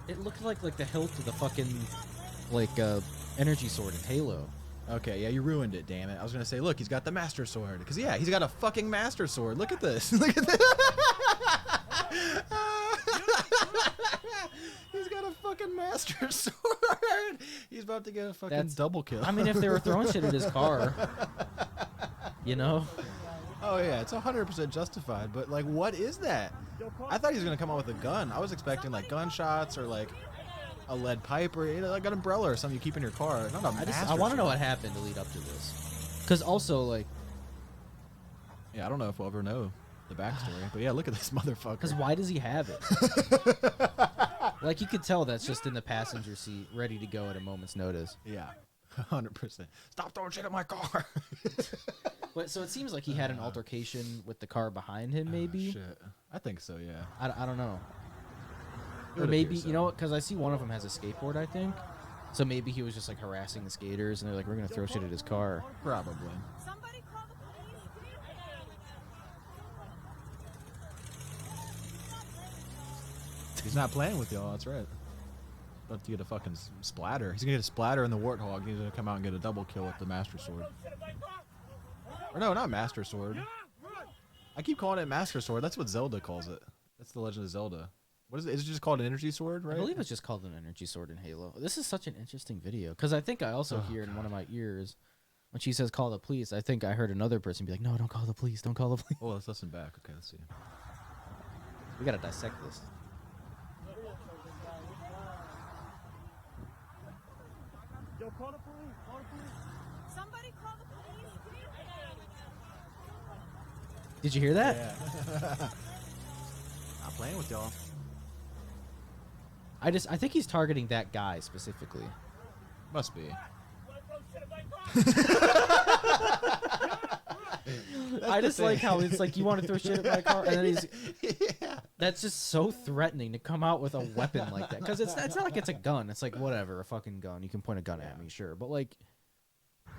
It looked like the hilt of the fucking energy sword in Halo. Okay, yeah, you ruined it, damn it. I was going to say, look, he's got the Master Sword. Because, yeah, he's got a fucking Master Sword. Look at this. Look at this. He's got a fucking Master Sword. He's about to get a fucking double kill. I mean, if they were throwing shit at his car, you know? Oh, yeah, it's 100% justified. But, like, what is that? I thought he was going to come out with a gun. I was expecting, like, gunshots or, like, a lead pipe or like an umbrella or something you keep in your car. Not a Master I want to know Sword. what happened to lead up to this. Because also, like... Yeah, I don't know if we'll ever know the backstory. But, yeah, look at this motherfucker. Because why does he have it? Like, you could tell that's just in the passenger seat, ready to go at a moment's notice. Yeah, 100%. Stop throwing shit at my car. But so it seems like he had an altercation with the car behind him, maybe. Shit. I think so, yeah. I don't know. It Or would maybe, appear so. you know what, because I see one of them has a skateboard, I think. So maybe he was just like harassing the skaters, and they're like, we're going to throw shit at his car. Probably. Somebody call the police. He's not playing with y'all, that's right. About to get a fucking splatter. He's going to get a splatter in the Warthog. He's going to come out and get a double kill with the Master Sword. Or no, not Master Sword. I keep calling it Master Sword. That's what Zelda calls it. That's the Legend of Zelda. What is it? Is it just called an energy sword, right? I believe it's just called an energy sword in Halo. This is such an interesting video. Because I think I also hear in one of my ears, when she says call the police, I think I heard another person be like, no, don't call the police. Don't call the police. Oh, let's listen back. Okay, let's see. We got to dissect this. Somebody call the police. Did you hear that? Yeah. Not playing with y'all. I think he's targeting that guy specifically. Must be. I just like how it's like, you want to throw shit at my car, and then he's... Yeah. That's just so threatening to come out with a weapon like that. Because it's not like it's a gun. It's like, whatever, a fucking gun. You can point a gun at me, sure. But, like,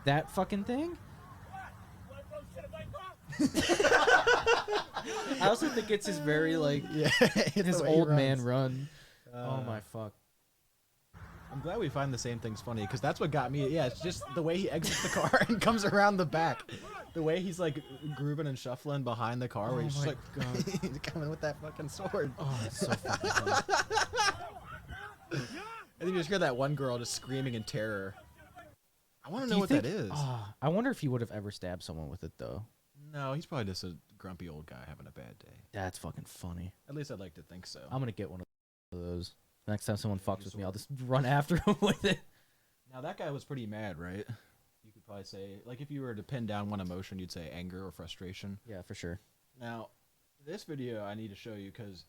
that fucking thing? I also think it's his very, like, his old man run. Oh, my fuck. I'm glad we find the same things funny, because that's what got me. Yeah, it's just the way he exits the car and comes around the back. The way he's like grooving and shuffling behind the car, where he's just my like God. he's coming with that fucking sword. Oh, it's so fucking funny. And then you just hear that one girl just screaming in terror. I want to Do know you what think- that is. I wonder if he would have ever stabbed someone with it, though. No, he's probably just a grumpy old guy having a bad day. That's fucking funny. At least I'd like to think so. I'm going to get one of those. Next time someone fucks with me, I'll just run after him with it. Now that guy was pretty mad, right? You could probably say, like, if you were to pin down one emotion, you'd say anger or frustration. Yeah, for sure. Now, this video I need to show you because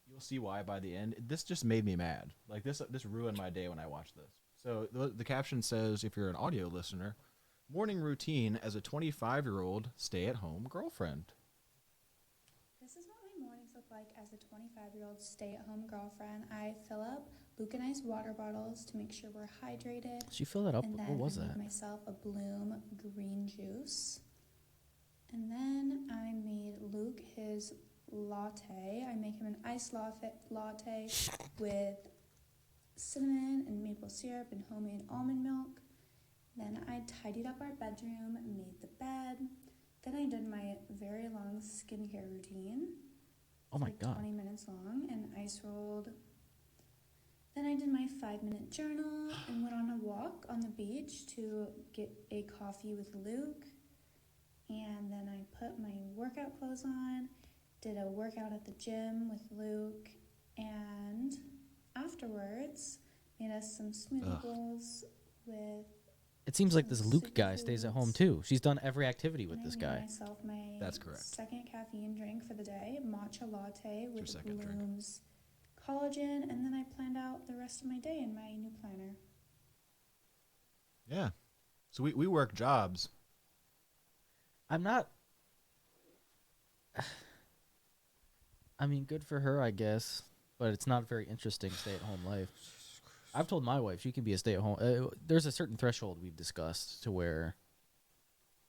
you'll see why by the end. This just made me mad. Like, this ruined my day when I watched this. So the caption says, if you're an audio listener, morning routine as a 25-year-old stay-at-home girlfriend. This is what my mornings look like as a 25-year-old stay-at-home girlfriend. I fill up Luke and Ice water bottles to make sure we're hydrated. Did you fill that up? And then What was I that? made myself a Bloom green juice. And then I made Luke his latte. I make him an iced latte with cinnamon and maple syrup and homemade almond milk. Then I tidied up our bedroom, made the bed. Then I did my very long skincare routine. Oh my Like God. 20 minutes long, and ice rolled Then I did my 5-minute journal and went on a walk on the beach to get a coffee with Luke. And then I put my workout clothes on, did a workout at the gym with Luke, and afterwards made us some smoothie bowls with. It seems like this Luke guy stays at home too. She's done every activity with this guy. Myself my That's correct. second caffeine drink for the day, matcha latte with second drink. Bloom's collagen, and then I planned out the rest of my day in my new planner. Yeah. So we work jobs. I'm not. I mean, good for her, I guess, but it's not a very interesting stay-at-home life. I've told my wife she can be a stay-at-home. There's a certain threshold we've discussed to where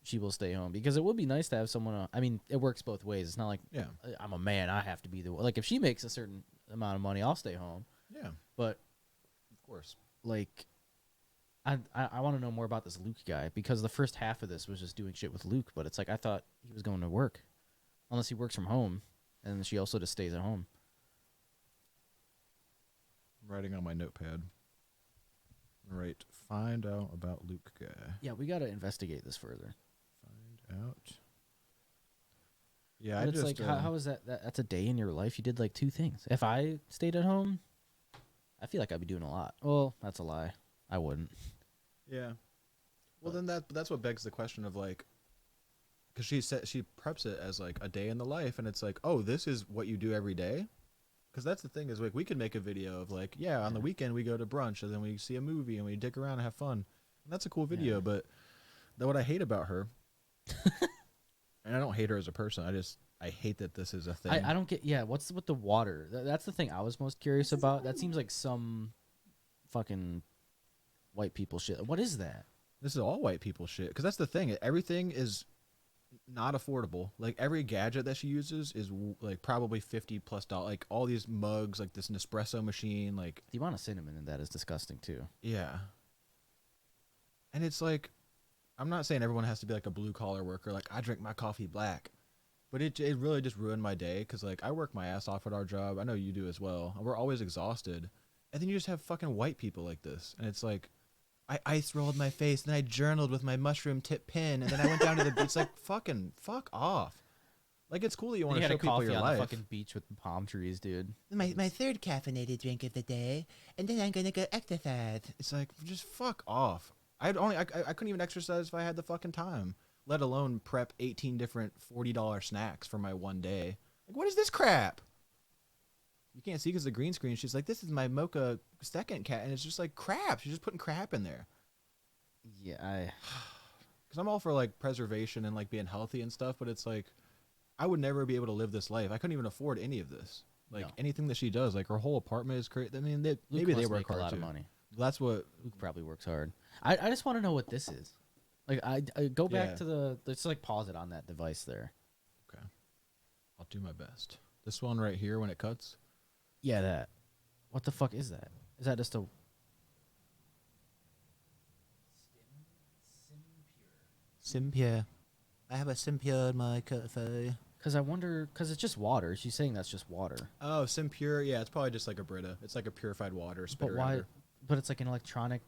she will stay home, because it would be nice to have someone. I mean, it works both ways. It's not like I'm a man, I have to be the one. Like if she makes a certain amount of money, I'll stay home. Yeah, but of course, like. I want to know more about this Luke guy, because the first half of this was just doing shit with Luke, but it's like I thought he was going to work, unless he works from home, and she also just stays at home. I'm writing on my notepad. Right, find out about Luke guy. Yeah, we got to investigate this further. Find out. Yeah, but I it's just like how is that? That's a day in your life. You did like 2 things. If I stayed at home, I feel like I'd be doing a lot. Well, that's a lie. I wouldn't. Yeah. Well, then that's what begs the question of like, because she preps it as like a day in the life, and it's like, oh, this is what you do every day. Because that's the thing is like we could make a video of like, yeah, on the weekend we go to brunch and then we see a movie and we dick around and have fun. And that's a cool video, but what I hate about her, and I don't hate her as a person, I hate that this is a thing. I don't get. Yeah, what's with the water? That's the thing I was most curious about. That seems like some fucking white people shit. What is that? This is all white people shit. Because that's the thing. Everything is not affordable. Like every gadget that she uses is like probably $50+ Like all these mugs, like this Nespresso machine, like the amount of cinnamon in that is disgusting too. Yeah. And it's like, I'm not saying everyone has to be like a blue collar worker. Like I drink my coffee black, but it really just ruined my day. Because like I work my ass off at our job. I know you do as well. We're always exhausted, and then you just have fucking white people like this, and it's like. I ice rolled my face, then I journaled with my mushroom tip pen, and then I went down to the beach. Like, fuck off. Like, it's cool that you want to show people your life. The fucking beach with the palm trees, dude. My third caffeinated drink of the day, and then I'm gonna go exercise. It's like, just fuck off. I couldn't even exercise if I had the fucking time, let alone prep 18 different $40 snacks for my one day. Like, what is this crap? You can't see because the green screen. She's like, this is my mocha second cat. And it's just like crap. She's just putting crap in there. Yeah, because I'm all for like preservation and like being healthy and stuff. But it's like, I would never be able to live this life. I couldn't even afford any of this. Like anything that she does, like her whole apartment is crazy. I mean, maybe they work hard a lot too. Of money. That's what Luke probably works hard. I just want to know what this is. Like I go back to the. Let's like pause it on that device there. Okay, I'll do my best. This one right here when it cuts. Yeah, that. What the fuck is that? Is that just a... Simpure. I have a Simpure in my cafe. Because I wonder... Because it's just water. She's saying that's just water. Oh, Simpure. Yeah, it's probably just like a Brita. It's like a purified water. But why... But it's like an electronic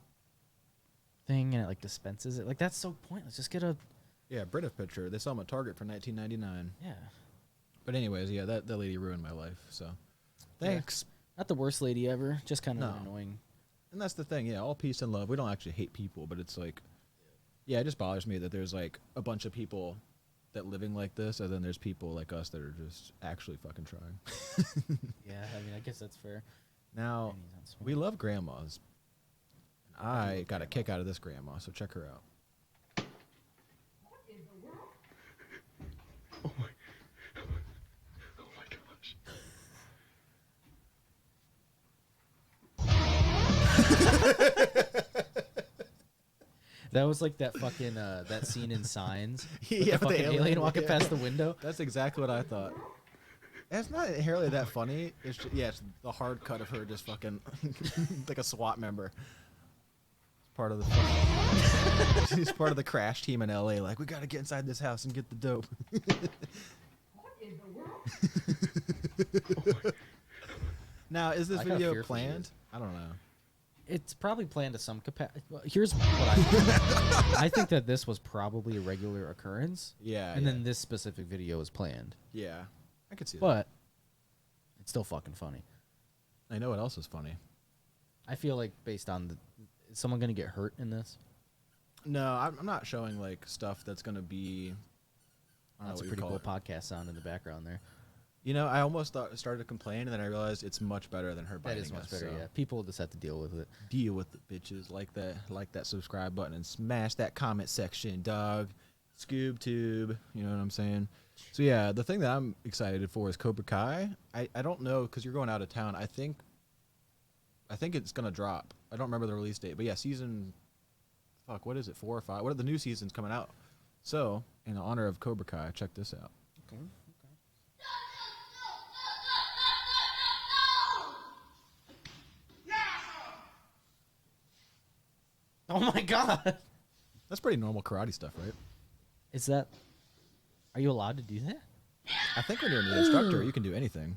thing, and it like dispenses it. Like, that's so pointless. Just get a... Yeah, Brita pitcher. They sell them at Target for $19.99. Yeah. But anyways, yeah, that lady ruined my life, so... Thanks. Yeah. Not the worst lady ever, just kind of annoying. And that's the thing, yeah, all peace and love. We don't actually hate people, but it's like, yeah, it just bothers me that there's like a bunch of people that living like this, and then there's people like us that are just actually fucking trying. Yeah, I mean, I guess that's fair. Now, we love grandmas. I got a kick out of this grandma, so check her out. Oh my gosh. That was like that fucking that scene in Signs. Yeah, the fucking alien walking past the window. That's exactly what I thought. And it's not inherently that funny. It's just, it's the hard cut of her just fucking like a SWAT member. It's part of the she's part of the crash team in LA. Like, we gotta get inside this house and get the dope. What in the world? Now, is this video planned? I don't know. It's probably planned to some capacity. Well, here's what I think. I think that this was probably a regular occurrence. Yeah. And then this specific video was planned. Yeah, I could see that. But it's still fucking funny. I know what else is funny. I feel like based on is someone gonna get hurt in this? No, I'm not showing like stuff that's gonna be. That's a pretty cool podcast sound in the background there. You know, I almost started to complain, and then I realized it's much better than her biting That is much us, better. so Yeah, people just have to deal with it. Deal with it, bitches. Like that subscribe button and smash that comment section, dog. ScoobTube, you know what I'm saying? So yeah, the thing that I'm excited for is Cobra Kai. I don't know because you're going out of town. I think it's gonna drop. I don't remember the release date, but yeah, season. Fuck, what is it? 4 or 5? What are the new seasons coming out? So, in honor of Cobra Kai, check this out. Okay. Oh my god! That's pretty normal karate stuff, right? Is that? Are you allowed to do that? I think when you're an instructor, you can do anything.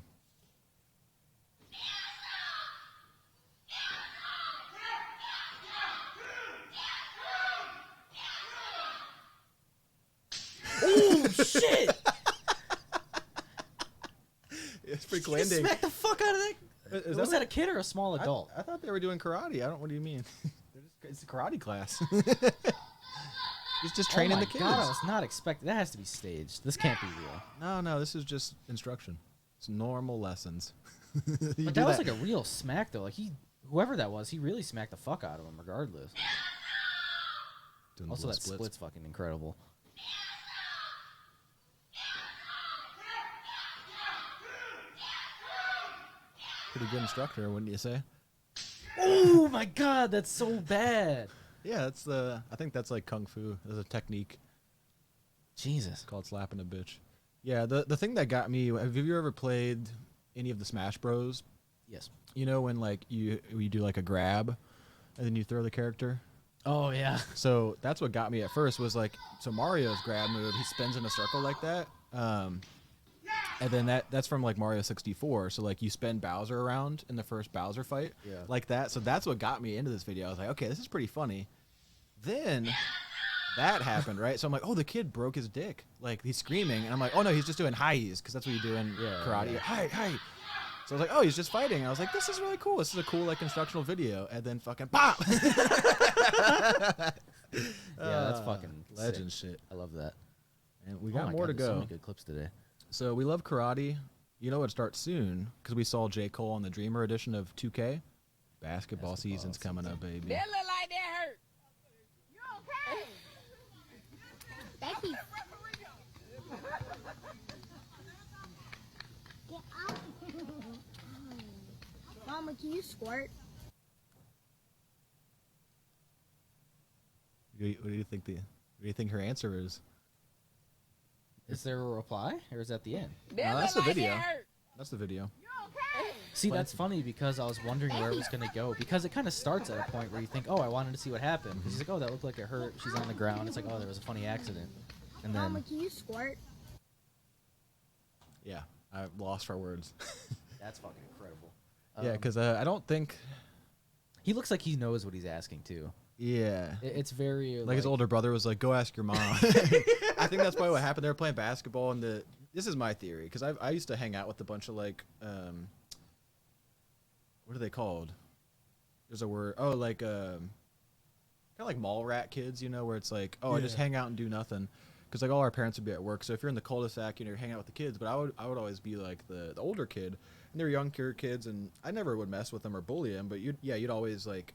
Oh shit! It's pretty He just smacked the fuck out of that. Was that a kid or a small adult? I thought they were doing karate. What do you mean? It's a karate class. He's just training the kids. God, I was not expecting. That has to be staged. This can't be real. No, this is just instruction. It's normal lessons. But that was like a real smack, though. Like whoever that was, he really smacked the fuck out of him, regardless. Also, that split's fucking incredible. Pretty good instructor, wouldn't you say? Oh my god, that's so bad. Yeah, I think that's like kung fu. There's a technique. Jesus. It's called slapping a bitch. Yeah, the thing that got me. Have you ever played any of the Smash Bros? Yes. You know when like you do like a grab, and then you throw the character. Oh yeah. So that's what got me at first was like Mario's grab move. He spins in a circle like that. And then that's from like Mario 64. So like you spin Bowser around in the first Bowser fight, like that. So that's what got me into this video. I was like, okay, this is pretty funny. Then that happened, right? So I'm like, oh, the kid broke his dick. Like he's screaming, and I'm like, oh no, he's just doing highs because that's what you do in karate. Hi. So I was like, oh, he's just fighting. And I was like, this is really cool. This is a cool like instructional video. And then fucking pop. Yeah, that's fucking legend sick. shit. I love that. And we got more to there's go. So many good clips today. So we love karate. You know it starts soon because we saw J. Cole on the Dreamer edition of 2K. Basketball season's coming up, baby. That look like that hurt. Becky. Mama, can you squirt? What do you think her answer is? Is there a reply, or is that the end? No, that's the video. That's the video. See, that's funny because I was wondering where it was going to go. Because it kind of starts at a point where you think, oh, I wanted to see what happened. Because he's like, oh, that looked like it hurt. She's on the ground. It's like, oh, there was a funny accident. And then... Mama, can you squirt? Yeah, I've lost for words. That's fucking incredible. Yeah, because I don't think... He looks like he knows what he's asking, too. Yeah. It's very... Like his older brother was like, go ask your mom. I think that's probably what happened. They were playing basketball, and this is my theory, because I used to hang out with a bunch of, like, what are they called? There's a word. Oh, like, kind of like mall rat kids, you know, where it's like, oh, I just hang out and do nothing. Because, like, all our parents would be at work. So if you're in the cul-de-sac, you know, you're hanging out with the kids. But I would always be, like, the older kid. And they're younger kids, and I never would mess with them or bully them. But, you'd always, like...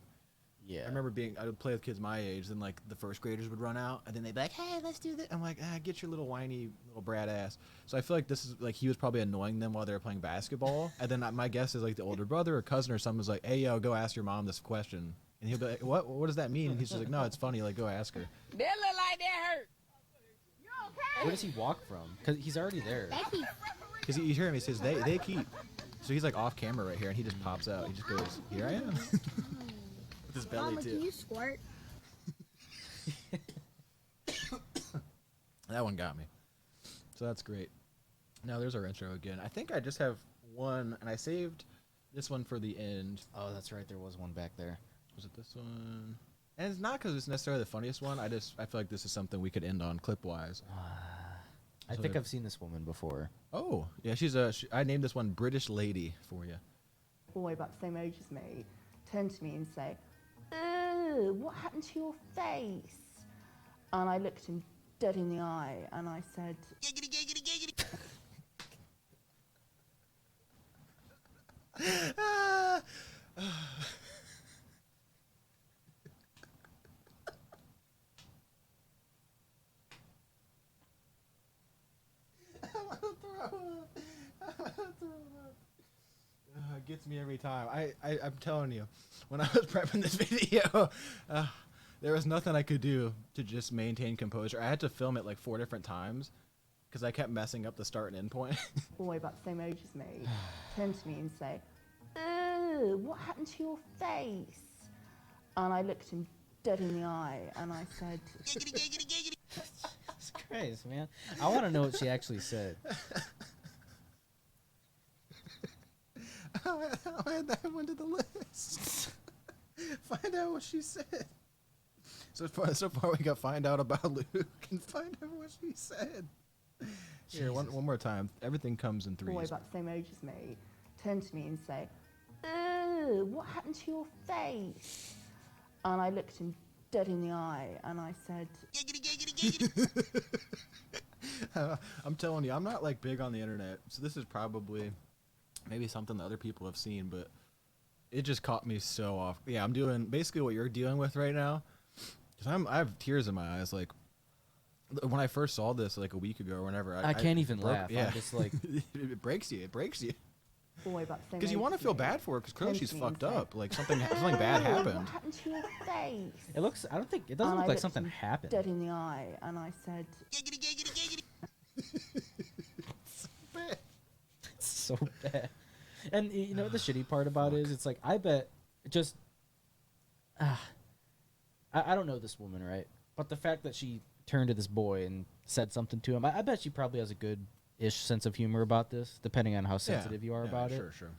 Yeah. I remember I would play with kids my age, then like the first graders would run out, and then they'd be like, hey, let's do this. I'm like, get your little whiny little brat ass. So I feel like this is like he was probably annoying them while they were playing basketball. And then my guess is like the older brother or cousin or something was like, hey, yo, go ask your mom this question. And he'll be like, what does that mean? And he's just like, no, it's funny. Like, go ask her. That look like that hurt. Where does he walk from? Because he's already there. Because you hear him, he says, they keep. So he's like off camera right here, and he just pops out. He just goes, here I am. His belly Mama, too. can you squirt? That one got me. So that's great. Now there's our intro again. I think I just have one, and I saved This one for the end. Oh, that's right. There was one back there. Was it this one? And it's not because it's necessarily the funniest one. I feel like this is something we could end on clip-wise. I think I've seen this woman before. Oh, yeah, I named this one British Lady for you. Boy about the same age as me turned to me and say, "Ooh, what happened to your face?" And I looked him dead in the eye and I said, "Giggity, giggity, giggity." It gets me every time. I'm telling you, when I was prepping this video, there was nothing I could do to just maintain composure. I had to film it like 4 different times because I kept messing up the start and end point. Boy about the same age as me turned to me and say, "Ooh, what happened to your face?" And I looked him dead in the eye and I said, "Giggity, giggity, giggity." It's crazy, man. I want to know what she actually said. I'll add that one to the list. Find out what she said. So far we got find out about Luke and find out what she said. Here, one more time. Everything comes in threes. Boy about the same age as me turned to me and say, "Ooh, what happened to your face?" And I looked him dead in the eye and I said, "Giggity, giggity, giggity." I'm telling you, I'm not like big on the internet, so this is probably maybe something that other people have seen, but it just caught me so off. Yeah, I'm doing basically what you're dealing with right now, because I have tears in my eyes. Like when I first saw this like a week ago or whenever, I can't even laugh. Yeah, I'm just like it breaks you. It breaks you. Boy about the same Because you age want to as feel me bad for her, because clearly turned she's to me and fucked said, up. Like something bad "Ooh, happened. What happened to your face?" it looks. I don't think it doesn't And look I like looked something him happened. Dead in the eye and I said, "Giggity, giggity, giggity." It's so bad. And you know what the shitty part about it is? It's like I bet just I don't know this woman, right? But the fact that she turned to this boy and said something to him, I bet she probably has a good-ish sense of humor about this, depending on how sensitive you are about it. Sure.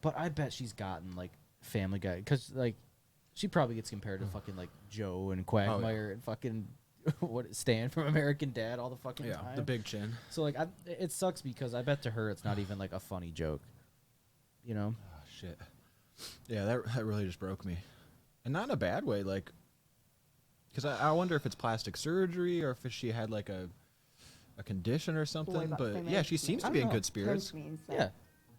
But I bet she's gotten like Family Guy, because like she probably gets compared to fucking like Joe and Quagmire and fucking what Stan from American Dad all the fucking time. The big chin. So like it sucks because I bet to her it's not even like a funny joke. You know? Oh, shit. Yeah, that really just broke me. And not in a bad way, like, because I wonder if it's plastic surgery or if she had like a condition or something. about the But same yeah, age she as me. seems I to be in don't know, good spirits. turned to me and said,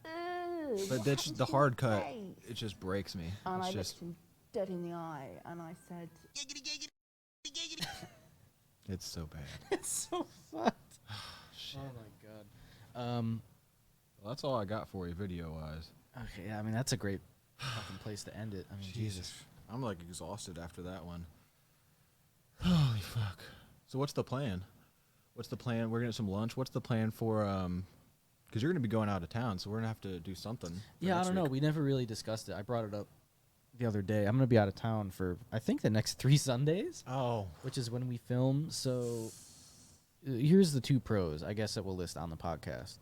Yeah. "Ooh, But what that's happened the to hard your cut. face?" It just breaks me. And I It's looked just, him dead in the eye and I said, "Giggity, giggity, giggity." it's so bad. It's so fucked. Shit. Oh my god. Well, that's all I got for you, video wise. Okay, yeah, I mean that's a great fucking place to end it. I mean, Jesus. I'm like exhausted after that one. Holy fuck. So what's the plan? What's the plan? We're gonna get some lunch. What's the plan for because you're gonna be going out of town, so we're gonna have to do something. Yeah, I don't know. We never really discussed it. I brought it up the other day. I'm gonna be out of town for I think the next 3 Sundays. Oh. Which is when we film. So here's the 2 pros, I guess, that we'll list on the podcast.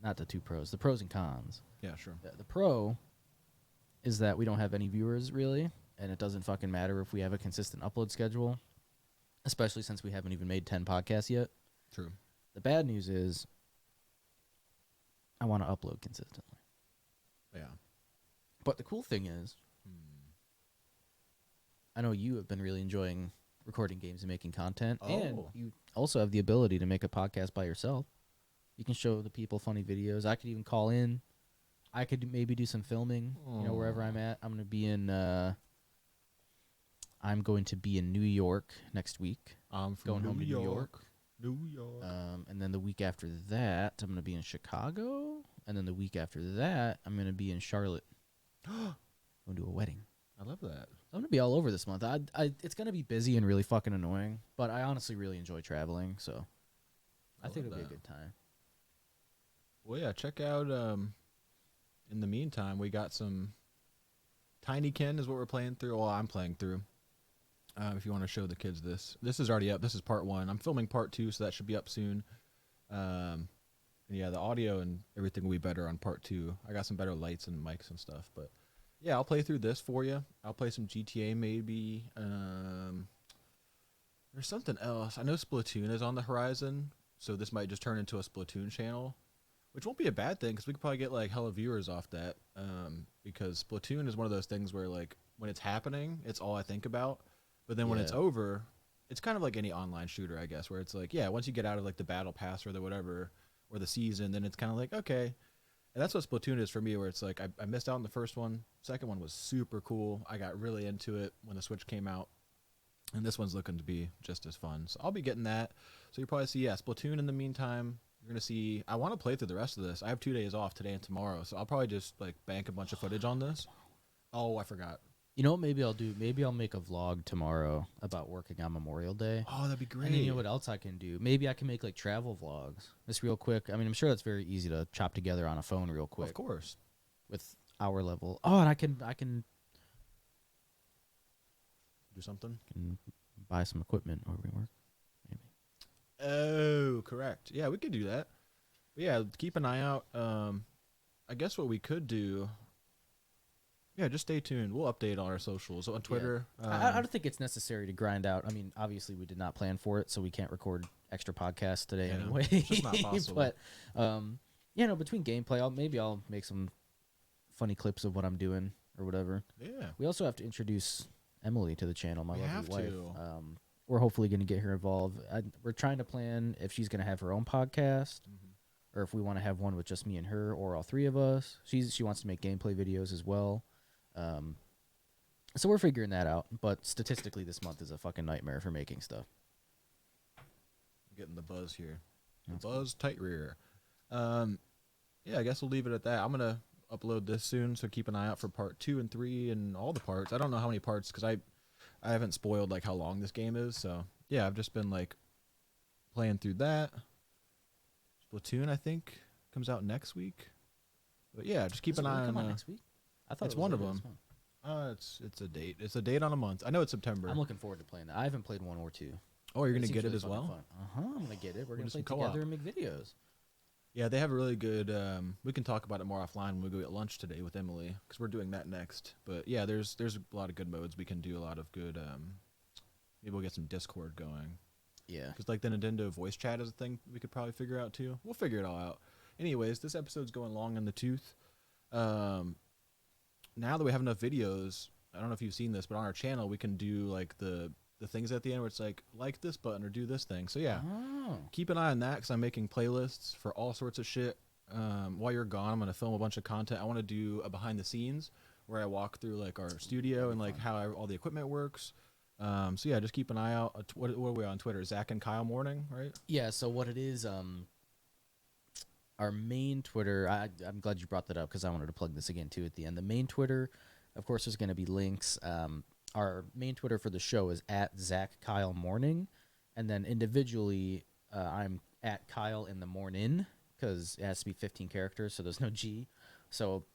Not the 2 pros, the pros and cons. Yeah, sure. The pro is that we don't have any viewers really, and it doesn't fucking matter if we have a consistent upload schedule, especially since we haven't even made 10 podcasts yet. True. The bad news is I want to upload consistently. Yeah. But the cool thing is, I know you have been really enjoying recording games and making content, and you also have the ability to make a podcast by yourself. You can show the people funny videos. I could even call in. I could maybe do some filming, wherever I'm at. I'm going to be in New York next week. I'm going home to New York. New York. And then the week after that, I'm going to be in Chicago. And then the week after that, I'm going to be in Charlotte. I'm going to do a wedding. I love that. I'm going to be all over this month. It's going to be busy and really fucking annoying, but I honestly really enjoy traveling, so I think it'll be a good time. Well, yeah, check out, in the meantime, we got some Tinykin is what we're playing through. Well, I'm playing through. If you want to show the kids this. This is already up. This is part 1. I'm filming part 2, so that should be up soon. And yeah, the audio and everything will be better on part 2. I got some better lights and mics and stuff, but yeah, I'll play through this for you. I'll play some GTA maybe. There's something else. I know Splatoon is on the horizon, so this might just turn into a Splatoon channel, which won't be a bad thing because we could probably get like hella viewers off that. Because Splatoon is one of those things where like when it's happening, it's all I think about. But then when it's over, it's kind of like any online shooter, I guess, where it's like, yeah, once you get out of like the battle pass or the whatever or the season, then it's kind of like, okay. And that's what Splatoon is for me, where it's like I missed out on the first one. Second one was super cool. I got really into it when the Switch came out. And this one's looking to be just as fun. So I'll be getting that. So you'll probably see, Splatoon in the meantime. You're going to see, I want to play through the rest of this. I have 2 days off, today and tomorrow. So I'll probably just like bank a bunch of footage on this. Oh, I forgot. You know what maybe I'll do? Maybe I'll make a vlog tomorrow about working on Memorial Day. Oh, that'd be great. And then you know what else I can do? Maybe I can make like travel vlogs. Just real quick. I mean, I'm sure that's very easy to chop together on a phone real quick. Of course. With our level. Oh, and I can do something. Can buy some equipment where we work. Maybe. Oh, correct. Yeah, we could do that. But yeah, keep an eye out. I guess what we could do. Yeah, just stay tuned. We'll update on our socials on Twitter. Yeah. I don't think it's necessary to grind out. I mean, obviously we did not plan for it, so we can't record extra podcasts today anyway. It's just not possible. But between gameplay, I'll make some funny clips of what I'm doing or whatever. Yeah. We also have to introduce Emily to the channel, my lovely wife. To. We're hopefully going to get her involved. We're trying to plan if she's going to have her own podcast, or if we want to have one with just me and her, or all 3 of us. She wants to make gameplay videos as well. So we're figuring that out. But statistically, this month is a fucking nightmare for making stuff. Getting the buzz here. The buzz tight rear. Yeah, I guess we'll leave it at that. I'm gonna upload this soon, so keep an eye out for part 2 and 3 and all the parts. I don't know how many parts because I haven't spoiled like how long this game is. So yeah, I've just been like playing through that. Splatoon, I think, comes out next week. But yeah, just keep an eye on next week. I thought it's it was one of later them. this month. It's a date. It's a date on a month. I know it's September. I'm looking forward to playing that. I haven't played 1 or 2. Oh, you're gonna Seems get it really as fucking well? fun. I'm gonna get it. We're gonna do play some co-op. together and make videos. Yeah, they have a really good. We can talk about it more offline when we go get lunch today with Emily because we're doing that next. But yeah, there's a lot of good modes. We can do a lot of good. Maybe we'll get some Discord going. Yeah, because like the Nintendo voice chat is a thing we could probably figure out too. We'll figure it all out. Anyways, this episode's going long in the tooth. Now that we have enough videos, I don't know if you've seen this, but on our channel we can do like the things at the end where it's like this button or do this thing. So yeah, keep an eye on that because I'm making playlists for all sorts of shit. While you're gone, I'm going to film a bunch of content. I want to do a behind the scenes where I walk through like our studio and like how all the equipment works. So yeah, just keep an eye out. What are we on Twitter? Zach and Kyle Morning, right? Yeah, so what it is, our main Twitter, I'm glad you brought that up because I wanted to plug this again too at the end. The main Twitter, of course, there's going to be links. Our main Twitter for the show is at Zach Kyle Morning, and then individually, I'm at Kyle in the Morning because it has to be 15 characters, so there's no G. So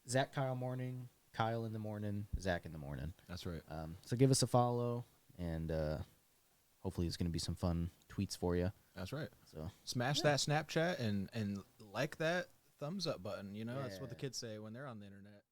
Zach Kyle Morning, Kyle in the Morning, Zach in the Morning. That's right. So give us a follow, and hopefully there's going to be some fun tweets for you. That's right. So smash that Snapchat and like that thumbs up button. You know, that's what the kids say when they're on the internet.